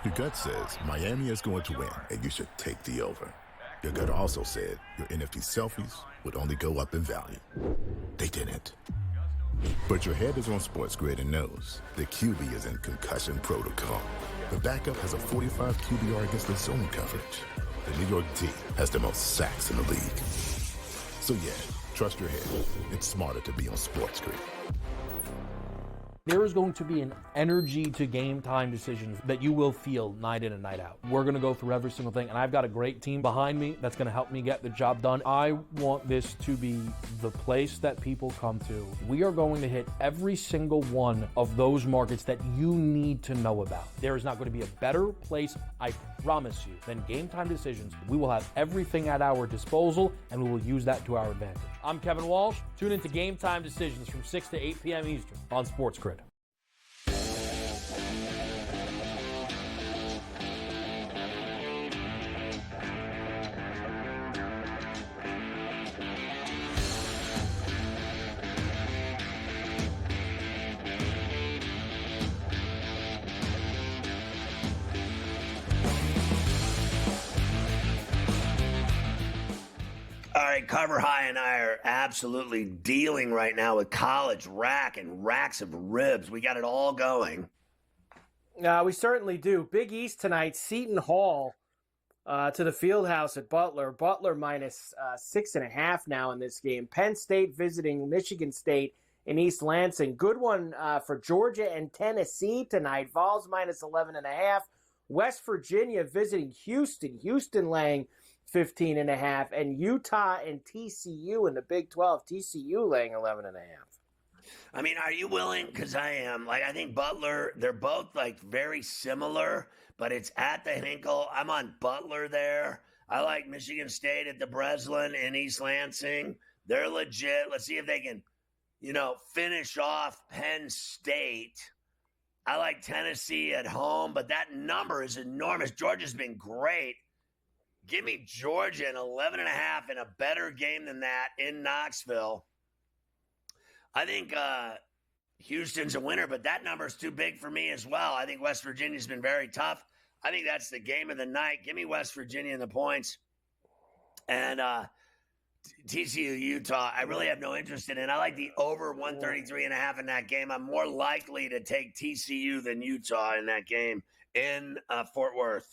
[SPEAKER 5] Your gut says Miami is going to win, and you should take the over. Your gut also said your NFT selfies would only go up in value. They didn't. But your head is on SportsGrid and knows the QB is in concussion protocol. The backup has a 45 QBR against the zone coverage. The New York D has the most sacks in the league. So yeah, trust your head. It's smarter to be on SportsGrid.
[SPEAKER 4] There is going to be an energy to game time decisions that you will feel night in and night out. We're going to go through every single thing, and I've got a great team behind me that's going to help me get the job done. I want this to be the place that people come to. We are going to hit every single one of those markets that you need to know about. There is not going to be a better place, I promise you, than Game Time Decisions. We will have everything at our disposal, and we will use that to our advantage. I'm Kevin Walsh. Tune into Game Time Decisions from 6 to 8 p.m. Eastern on SportsGrid.
[SPEAKER 1] All right, Carver High and I are absolutely dealing right now with college rack and racks of ribs. We got it all going.
[SPEAKER 2] We certainly do. Big East tonight, Seton Hall to the Fieldhouse at Butler. Butler minus 6.5 now in this game. Penn State visiting Michigan State in East Lansing. Good one for Georgia and Tennessee tonight. Vols minus 11.5. West Virginia visiting Houston. Houston laying 15.5, and Utah and TCU in the Big 12. TCU laying 11.5.
[SPEAKER 1] I mean, are you willing? Because I am. Like, I think Butler, they're both, like, very similar, but it's at the Hinkle. I'm on Butler there. I like Michigan State at the Breslin in East Lansing. They're legit. Let's see if they can, finish off Penn State. I like Tennessee at home, but that number is enormous. Georgia's been great. Give me Georgia in 11.5 in a better game than that in Knoxville. I think Houston's a winner, but that number's too big for me as well. I think West Virginia's been very tough. I think that's the game of the night. Give me West Virginia in the points. And TCU, Utah, I really have no interest in it. I like the over 133.5 in that game. I'm more likely to take TCU than Utah in that game in Fort Worth.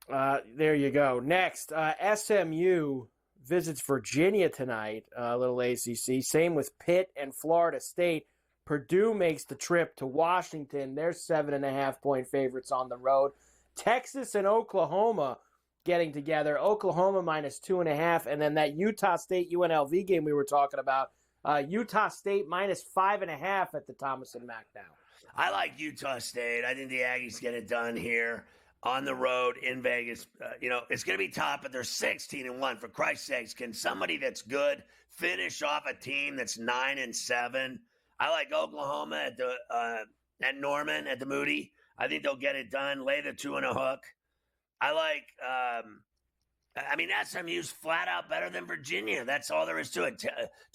[SPEAKER 2] There you go. Next, SMU visits Virginia tonight, a little ACC. Same with Pitt and Florida State. Purdue makes the trip to Washington. They're 7.5-point favorites on the road. Texas and Oklahoma getting together. Oklahoma minus 2.5. And then that Utah State UNLV game we were talking about. Utah State minus 5.5 at the Thomas and Mack now.
[SPEAKER 1] I like Utah State. I think the Aggies get it done here. On the road in Vegas, it's going to be tough, but they're 16-1. For Christ's sakes, can somebody that's good finish off a team that's 9-7? I like Oklahoma at Norman at the Moody. I think they'll get it done. Lay the 2 and a hook. I like. SMU's flat out better than Virginia. That's all there is to it.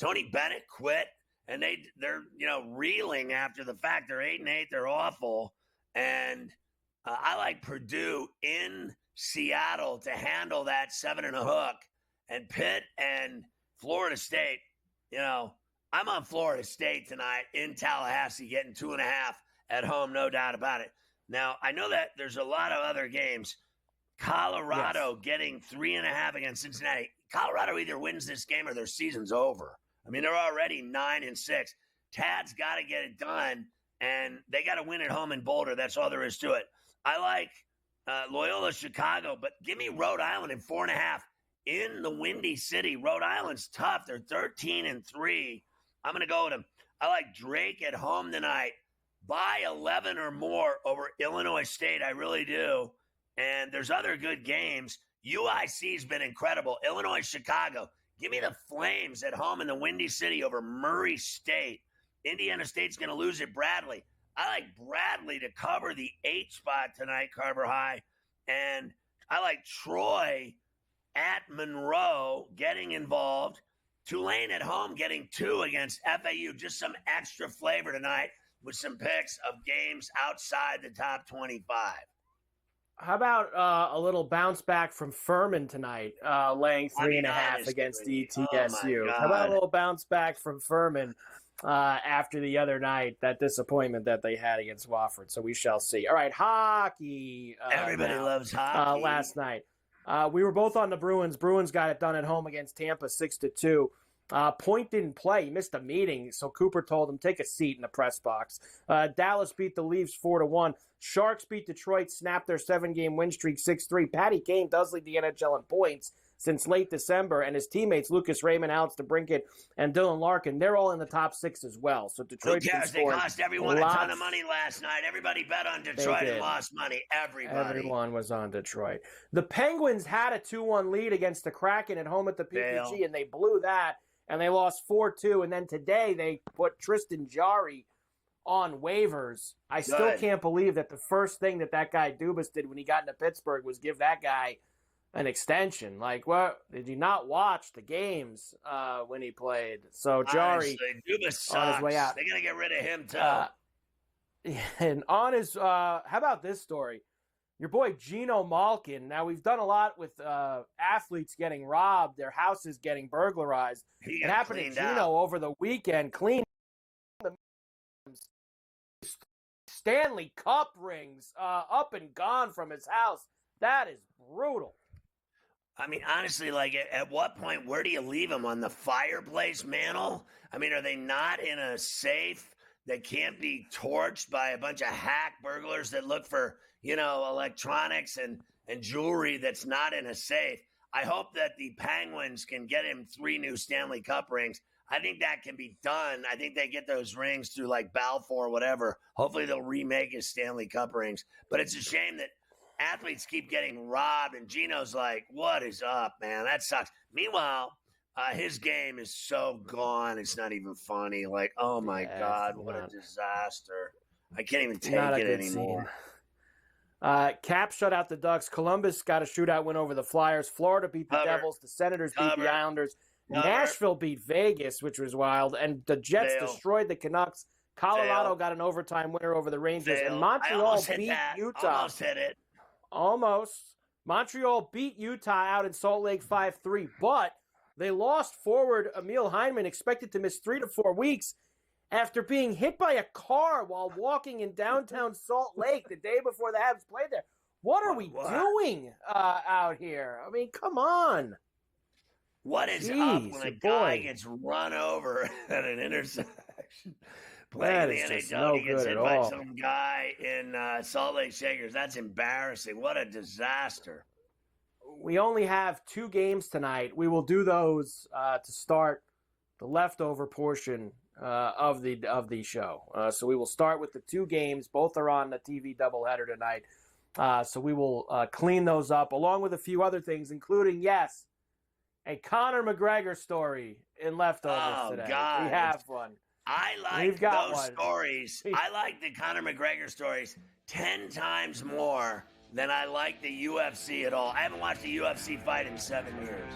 [SPEAKER 1] Tony Bennett quit, and they're reeling after the fact. They're 8-8. They're awful, and. I like Purdue in Seattle to handle that 7 and a hook. And Pitt and Florida State, I'm on Florida State tonight in Tallahassee getting 2.5 at home, no doubt about it. Now, I know that there's a lot of other games. Colorado getting 3.5 against Cincinnati. Colorado either wins this game or their season's over. I mean, they're already 9-6. Tad's got to get it done, and they got to win at home in Boulder. That's all there is to it. I like Loyola Chicago, but give me Rhode Island in 4.5 in the Windy City. Rhode Island's tough. They're 13-3. I'm going to go with them. I like Drake at home tonight. By 11 or more over Illinois State. I really do. And there's other good games. UIC's been incredible. Illinois, Chicago. Give me the Flames at home in the Windy City over Murray State. Indiana State's going to lose at Bradley. I like Bradley to cover the 8 spot tonight, Carver High. And I like Troy at Monroe getting involved. Tulane at home getting 2 against FAU. Just some extra flavor tonight with some picks of games outside the top 25.
[SPEAKER 2] How about a little bounce back from Furman tonight, laying 3.5 against ETSU?
[SPEAKER 1] Oh,
[SPEAKER 2] how about a little bounce back from Furman after the other night, that disappointment that they had against Wofford? So we shall see. All right, hockey.
[SPEAKER 1] Everybody loves hockey.
[SPEAKER 2] Last night. We were both on the Bruins. Bruins got it done at home against Tampa 6-2. Point didn't play. He missed a meeting, so Cooper told him, take a seat in the press box. Dallas beat the Leafs 4-1. Sharks beat Detroit, snapped their 7-game win streak 6-3. Patty Kane does lead the NHL in points since late December, and his teammates, Lucas Raymond, Alex DeBrincat, and Dylan Larkin, they're all in the top 6 as well. So Detroit's
[SPEAKER 1] Who cares? They cost everyone a ton of money last night. Everybody bet on Detroit and lost money.
[SPEAKER 2] Everyone was on Detroit. The Penguins had a 2-1 lead against the Kraken at home at the PPG, and they blew that. And they lost 4-2. And then today they put Tristan Jarry on waivers. I still can't believe that the first thing that guy Dubas did when he got into Pittsburgh was give that guy an extension. Like, what? Did you not watch the games when he played? So Jarry,
[SPEAKER 1] Dubas sucks.
[SPEAKER 2] On his way out.
[SPEAKER 1] They got to get rid of him, too.
[SPEAKER 2] And on his how about this story? Your boy Geno Malkin. Now, we've done a lot with athletes getting robbed, their houses getting burglarized. It happened to Geno over the weekend. Clean the Stanley Cup rings up and gone from his house. That is brutal.
[SPEAKER 1] I mean, honestly, like, at what point, where do you leave them? On the fireplace mantle? I mean, are they not in a safe that can't be torched by a bunch of hack burglars that look for, electronics and jewelry that's not in a safe? I hope that the Penguins can get him 3 new Stanley Cup rings. I think that can be done. I think they get those rings through like Balfour or whatever. Hopefully they'll remake his Stanley Cup rings. But it's a shame that athletes keep getting robbed, and Geno's like, what is up, man? That sucks. Meanwhile, his game is so gone, it's not even funny. Like, oh my God, what a disaster. I can't even take it anymore.
[SPEAKER 2] Cap shut out the Ducks. Columbus got a shootout win over the Flyers. Florida beat the Devils. The Senators beat the Islanders. Nashville beat Vegas, which was wild. And the Jets destroyed the Canucks. Colorado got an overtime winner over the Rangers. And Montreal beat Utah.
[SPEAKER 1] Almost hit it.
[SPEAKER 2] Almost. Montreal beat Utah out in Salt Lake 5-3. But they lost forward Emil Heineman, expected to miss 3 to 4 weeks, after being hit by a car while walking in downtown Salt Lake the day before the Habs played there. What are we doing out here? I mean, come on.
[SPEAKER 1] What is up when a guy gets run over at an intersection? Playing the NHL, he gets hit by some guy in Salt Lake Shakers. That's embarrassing. What a disaster.
[SPEAKER 2] We only have 2 games tonight. We will do those to start the leftover portion of the show. So we will start with the 2 games. Both are on the TV doubleheader tonight. So we will clean those up, along with a few other things, including, yes, a Conor McGregor story in leftovers today.
[SPEAKER 1] God.
[SPEAKER 2] We have one.
[SPEAKER 1] I like those stories. I like the Conor McGregor stories 10 times more than I like the UFC at all. I haven't watched a UFC fight in 7 years.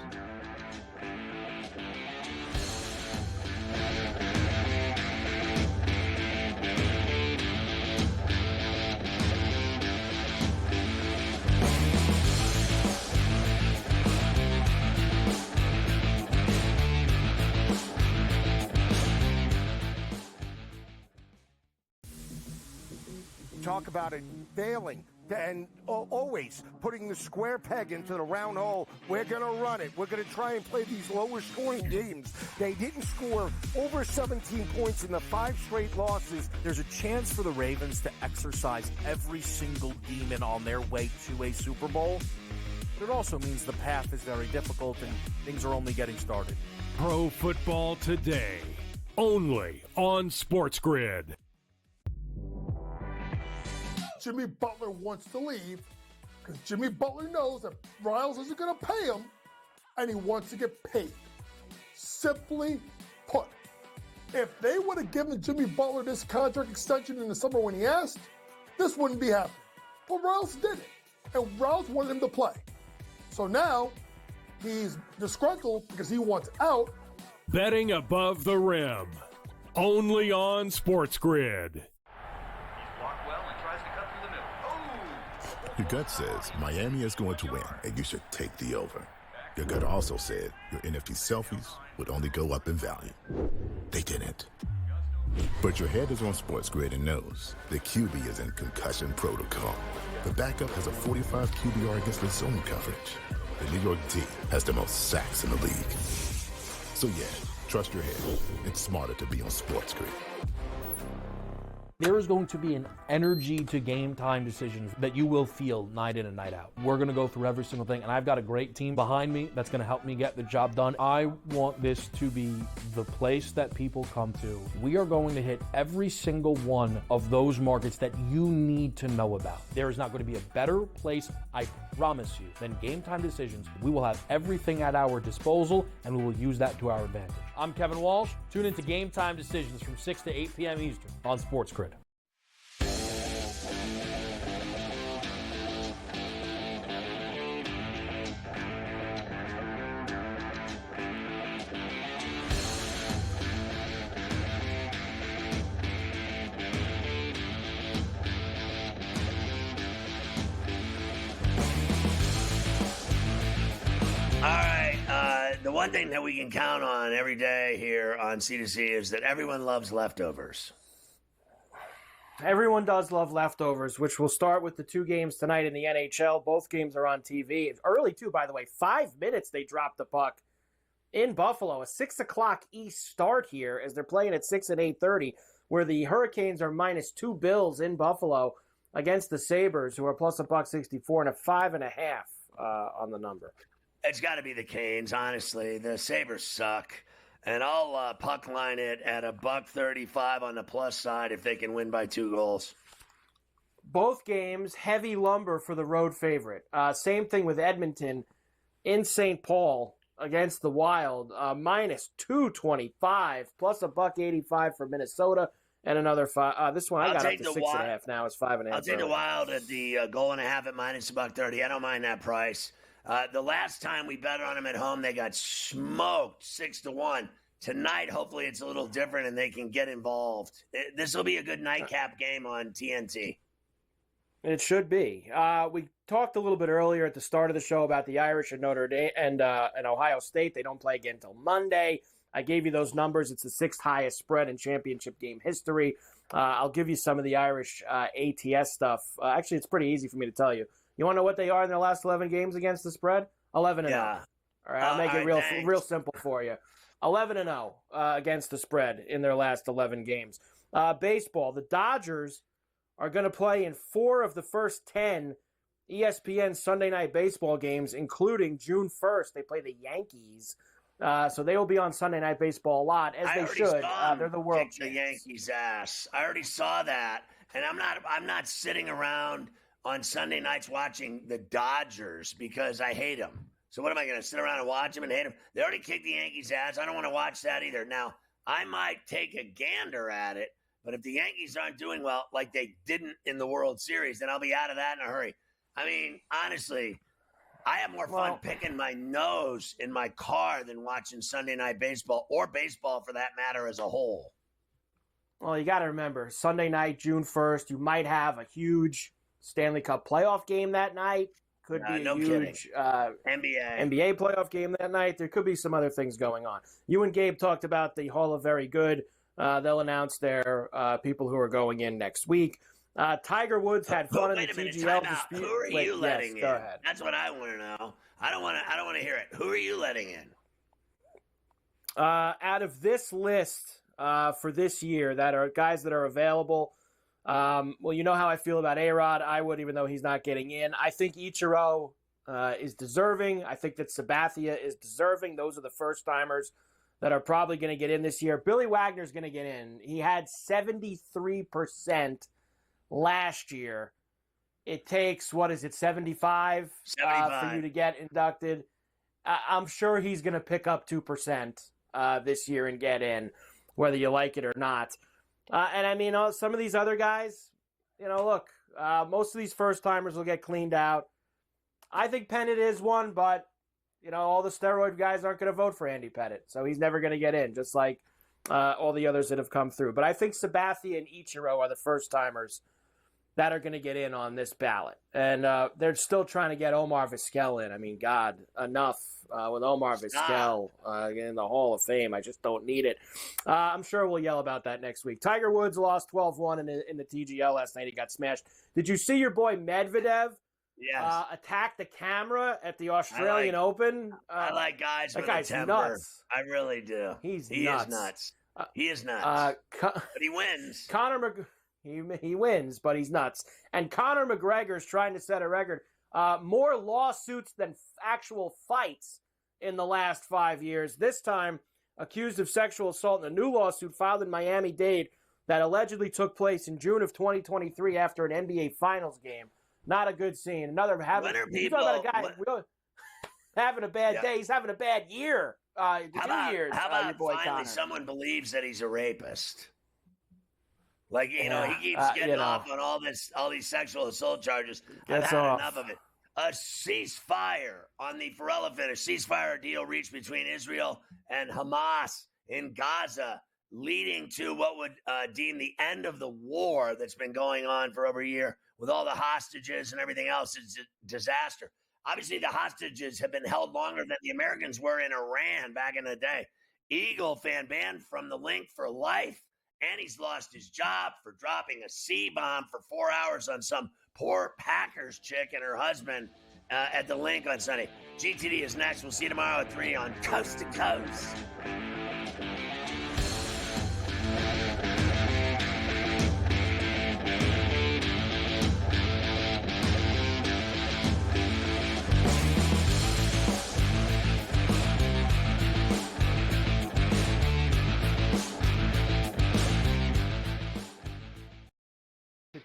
[SPEAKER 6] Talk about it failing and always putting the square peg into the round hole. We're going to run it. We're going to try and play these lower scoring games. They didn't score over 17 points in the 5 straight losses.
[SPEAKER 11] There's a chance for the Ravens to exercise every single demon on their way to a Super Bowl. But it also means the path is very difficult and things are only getting started.
[SPEAKER 9] Pro Football Today, only on SportsGrid.
[SPEAKER 12] Jimmy Butler wants to leave because Jimmy Butler knows that Riles isn't going to pay him, and he wants to get paid. Simply put, if they would have given Jimmy Butler this contract extension in the summer when he asked, this wouldn't be happening. But Riles did it, and Riles wanted him to play. So now he's disgruntled because he wants out.
[SPEAKER 9] Betting above the rim, only on SportsGrid.
[SPEAKER 5] Your gut says Miami is going to win, and you should take the over. Your gut also said your NFT selfies would only go up in value. They didn't. But your head is on SportsGrid and knows the QB is in concussion protocol. The backup has a 45 QBR against the zone coverage. The New York D has the most sacks in the league. So yeah, trust your head. It's smarter to be on SportsGrid.
[SPEAKER 4] There is going to be an energy to game time decisions that you will feel night in and night out. We're going to go through every single thing, and I've got a great team behind me that's going to help me get the job done. I want this to be the place that people come to. We are going to hit every single one of those markets that you need to know about. There is not going to be a better place, I promise you, than Game Time Decisions. We will have everything at our disposal, and we will use that to our advantage. I'm Kevin Walsh. Tune into Game Time Decisions from 6 to 8 p.m. Eastern on SportsGrid.
[SPEAKER 1] The one thing that we can count on every day here on C2C is that everyone loves leftovers.
[SPEAKER 2] Everyone does love leftovers, which will start with the 2 games tonight in the NHL. Both games are on TV. It's early, too, by the way. 5 minutes they dropped the puck in Buffalo. A 6 o'clock East start here as they're playing at 6 and 8:30, where the Hurricanes are -2 Bills in Buffalo against the Sabres, who are plus $1.64 and a 5.5 on the number.
[SPEAKER 1] It's got to be the Canes, honestly. The Sabres suck. And I'll puck line it at $1.35 on the plus side if they can win by 2 goals.
[SPEAKER 2] Both games, heavy lumber for the road favorite. Same thing with Edmonton in St. Paul against the Wild. -225, plus $1.85 for Minnesota, and another 5. This one I got up to 6.5 now. It's 5.5.
[SPEAKER 1] I'll take the Wild at the goal and a half at -$1.30. I don't mind that price. The last time we bet on them at home, they got smoked 6-1. Tonight, hopefully it's a little different and they can get involved. This will be a good nightcap game on TNT.
[SPEAKER 2] It should be. We talked a little bit earlier at the start of the show about the Irish and Notre Dame and Ohio State. They don't play again until Monday. I gave you those numbers. It's the 6th highest spread in championship game history. I'll give you some of the Irish ATS stuff. Actually, it's pretty easy for me to tell you. You want to know what they are in their last 11 games against the spread? 11-0.
[SPEAKER 1] Yeah.
[SPEAKER 2] All right, I'll make it real simple for you. 11-0 against the spread in their last 11 games. Baseball, the Dodgers are going to play in 4 of the first 10 ESPN Sunday Night Baseball games, including June 1st. They play the Yankees. So they will be on Sunday Night Baseball a lot, as they should. They're the world champs.
[SPEAKER 1] The Yankees' ass. I already saw that, and I'm not sitting around on Sunday nights watching the Dodgers because I hate them. So what am I going to sit around and watch them and hate them? They already kicked the Yankees' ass. I don't want to watch that either. Now, I might take a gander at it, but if the Yankees aren't doing well like they didn't in the World Series, then I'll be out of that in a hurry. I mean, honestly, I have more fun picking my nose in my car than watching Sunday Night Baseball or baseball for that matter as a whole.
[SPEAKER 2] Well, you got to remember, Sunday night, June 1st, you might have a huge Stanley Cup playoff game that night. Could be a huge NBA playoff game that night. There could be some other things going on. You and Gabe talked about the Hall of Very Good. They'll announce their people who are going in next week. Tiger Woods had fun in the TGL dispute.
[SPEAKER 1] Who are you letting in?
[SPEAKER 2] Go ahead.
[SPEAKER 1] That's what I want to know. I don't want to hear it. Who are you letting in?
[SPEAKER 2] Out of this list for this year, that are guys that are available. Well, you know how I feel about A-Rod. I would, even though he's not getting in. I think Ichiro is deserving. I think that Sabathia is deserving. Those are the first-timers that are probably going to get in this year. Billy Wagner's going to get in. He had 73% last year. It takes, 75 for you to get inducted. I'm sure he's going to pick up 2% this year and get in, whether you like it or not. And I mean, some of these other guys, look, most of these first-timers will get cleaned out. I think Pettit is one, but, all the steroid guys aren't going to vote for Andy Pettit, so he's never going to get in, just like all the others that have come through. But I think Sabathia and Ichiro are the first-timers that are going to get in on this ballot. And they're still trying to get Omar Vizquel in. I mean, God, enough with Omar Vizquel in the Hall of Fame. I just don't need it. I'm sure we'll yell about that next week. Tiger Woods lost 12-1 in the TGL last night. He got smashed. Did you see your boy Medvedev attack the camera at the Australian Open?
[SPEAKER 1] I like guys with a temper.
[SPEAKER 2] Nuts.
[SPEAKER 1] I really do. He is nuts. He is nuts. But he wins.
[SPEAKER 2] He wins, but he's nuts. And Conor McGregor's trying to set a record. More lawsuits than actual fights in the last 5 years. This time, accused of sexual assault in a new lawsuit filed in Miami-Dade that allegedly took place in June of 2023 after an NBA Finals game. Not a good scene. He's about a guy having a bad day. He's having a bad year.
[SPEAKER 1] How about finally someone believes that he's a rapist? Like, he keeps getting off on all these sexual assault charges. I've had enough of it. A ceasefire on the Ferrall finish. Ceasefire deal reached between Israel and Hamas in Gaza, leading to what would deem the end of the war that's been going on for over a year with all the hostages and everything else. It's a disaster. Obviously, the hostages have been held longer than the Americans were in Iran back in the day. Eagle fan banned from the link for life. And he's lost his job for dropping a C-bomb for 4 hours on some poor Packers chick and her husband at the link on Sunday. GTD is next. We'll see you tomorrow at 3 on Coast to Coast.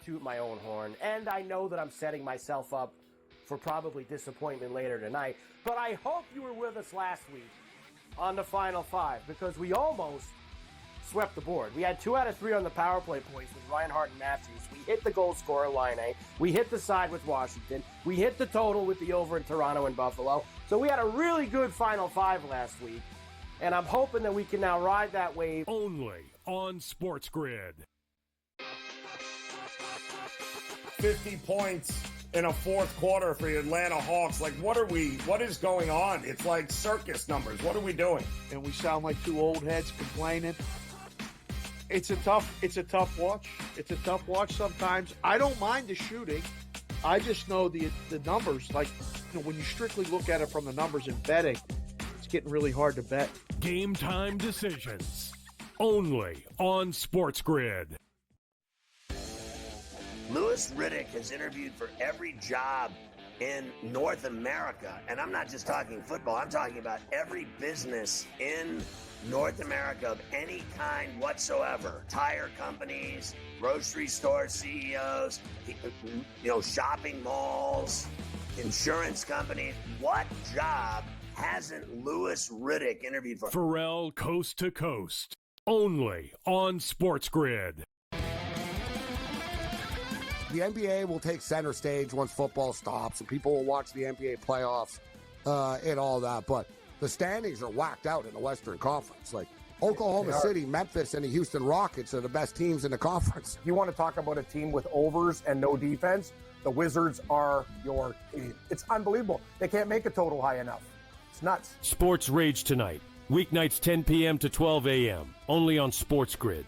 [SPEAKER 2] Toot my own horn, and I know that I'm setting myself up for probably disappointment later tonight, but I hope you were with us last week on the Final Five, because we almost swept the board. We had 2 out of 3 on the power play points with Reinhart and Matthews. We hit the goal scorer line A. We hit the side with Washington. We hit the total with the over in Toronto and Buffalo. So we had a really good Final Five last week, and I'm hoping that we can now ride that wave.
[SPEAKER 9] Only on SportsGrid.
[SPEAKER 13] 50 points in a fourth quarter for the Atlanta Hawks. Like, what is going on? It's like circus numbers. What are we doing?
[SPEAKER 14] And we sound like two old heads complaining. It's a tough watch. It's a tough watch sometimes. I don't mind the shooting. I just know the numbers. Like, when you strictly look at it from the numbers in betting, it's getting really hard to bet.
[SPEAKER 9] Game time decisions. Only on SportsGrid.
[SPEAKER 1] Louis Riddick has interviewed for every job in North America. And I'm not just talking football. I'm talking about every business in North America of any kind whatsoever. Tire companies, grocery store CEOs, shopping malls, insurance companies. What job hasn't Louis Riddick interviewed for?
[SPEAKER 9] Ferrall Coast to Coast. Only on SportsGrid.
[SPEAKER 6] The NBA will take center stage once football stops, and people will watch the NBA playoffs and all that. But the standings are whacked out in the Western Conference. Like, Oklahoma City, Memphis, and the Houston Rockets are the best teams in the conference.
[SPEAKER 15] You want to talk about a team with overs and no defense? The Wizards are your team. It's unbelievable. They can't make a total high enough. It's nuts.
[SPEAKER 9] Sports Rage tonight. Weeknights 10 p.m. to 12 a.m. Only on SportsGrid.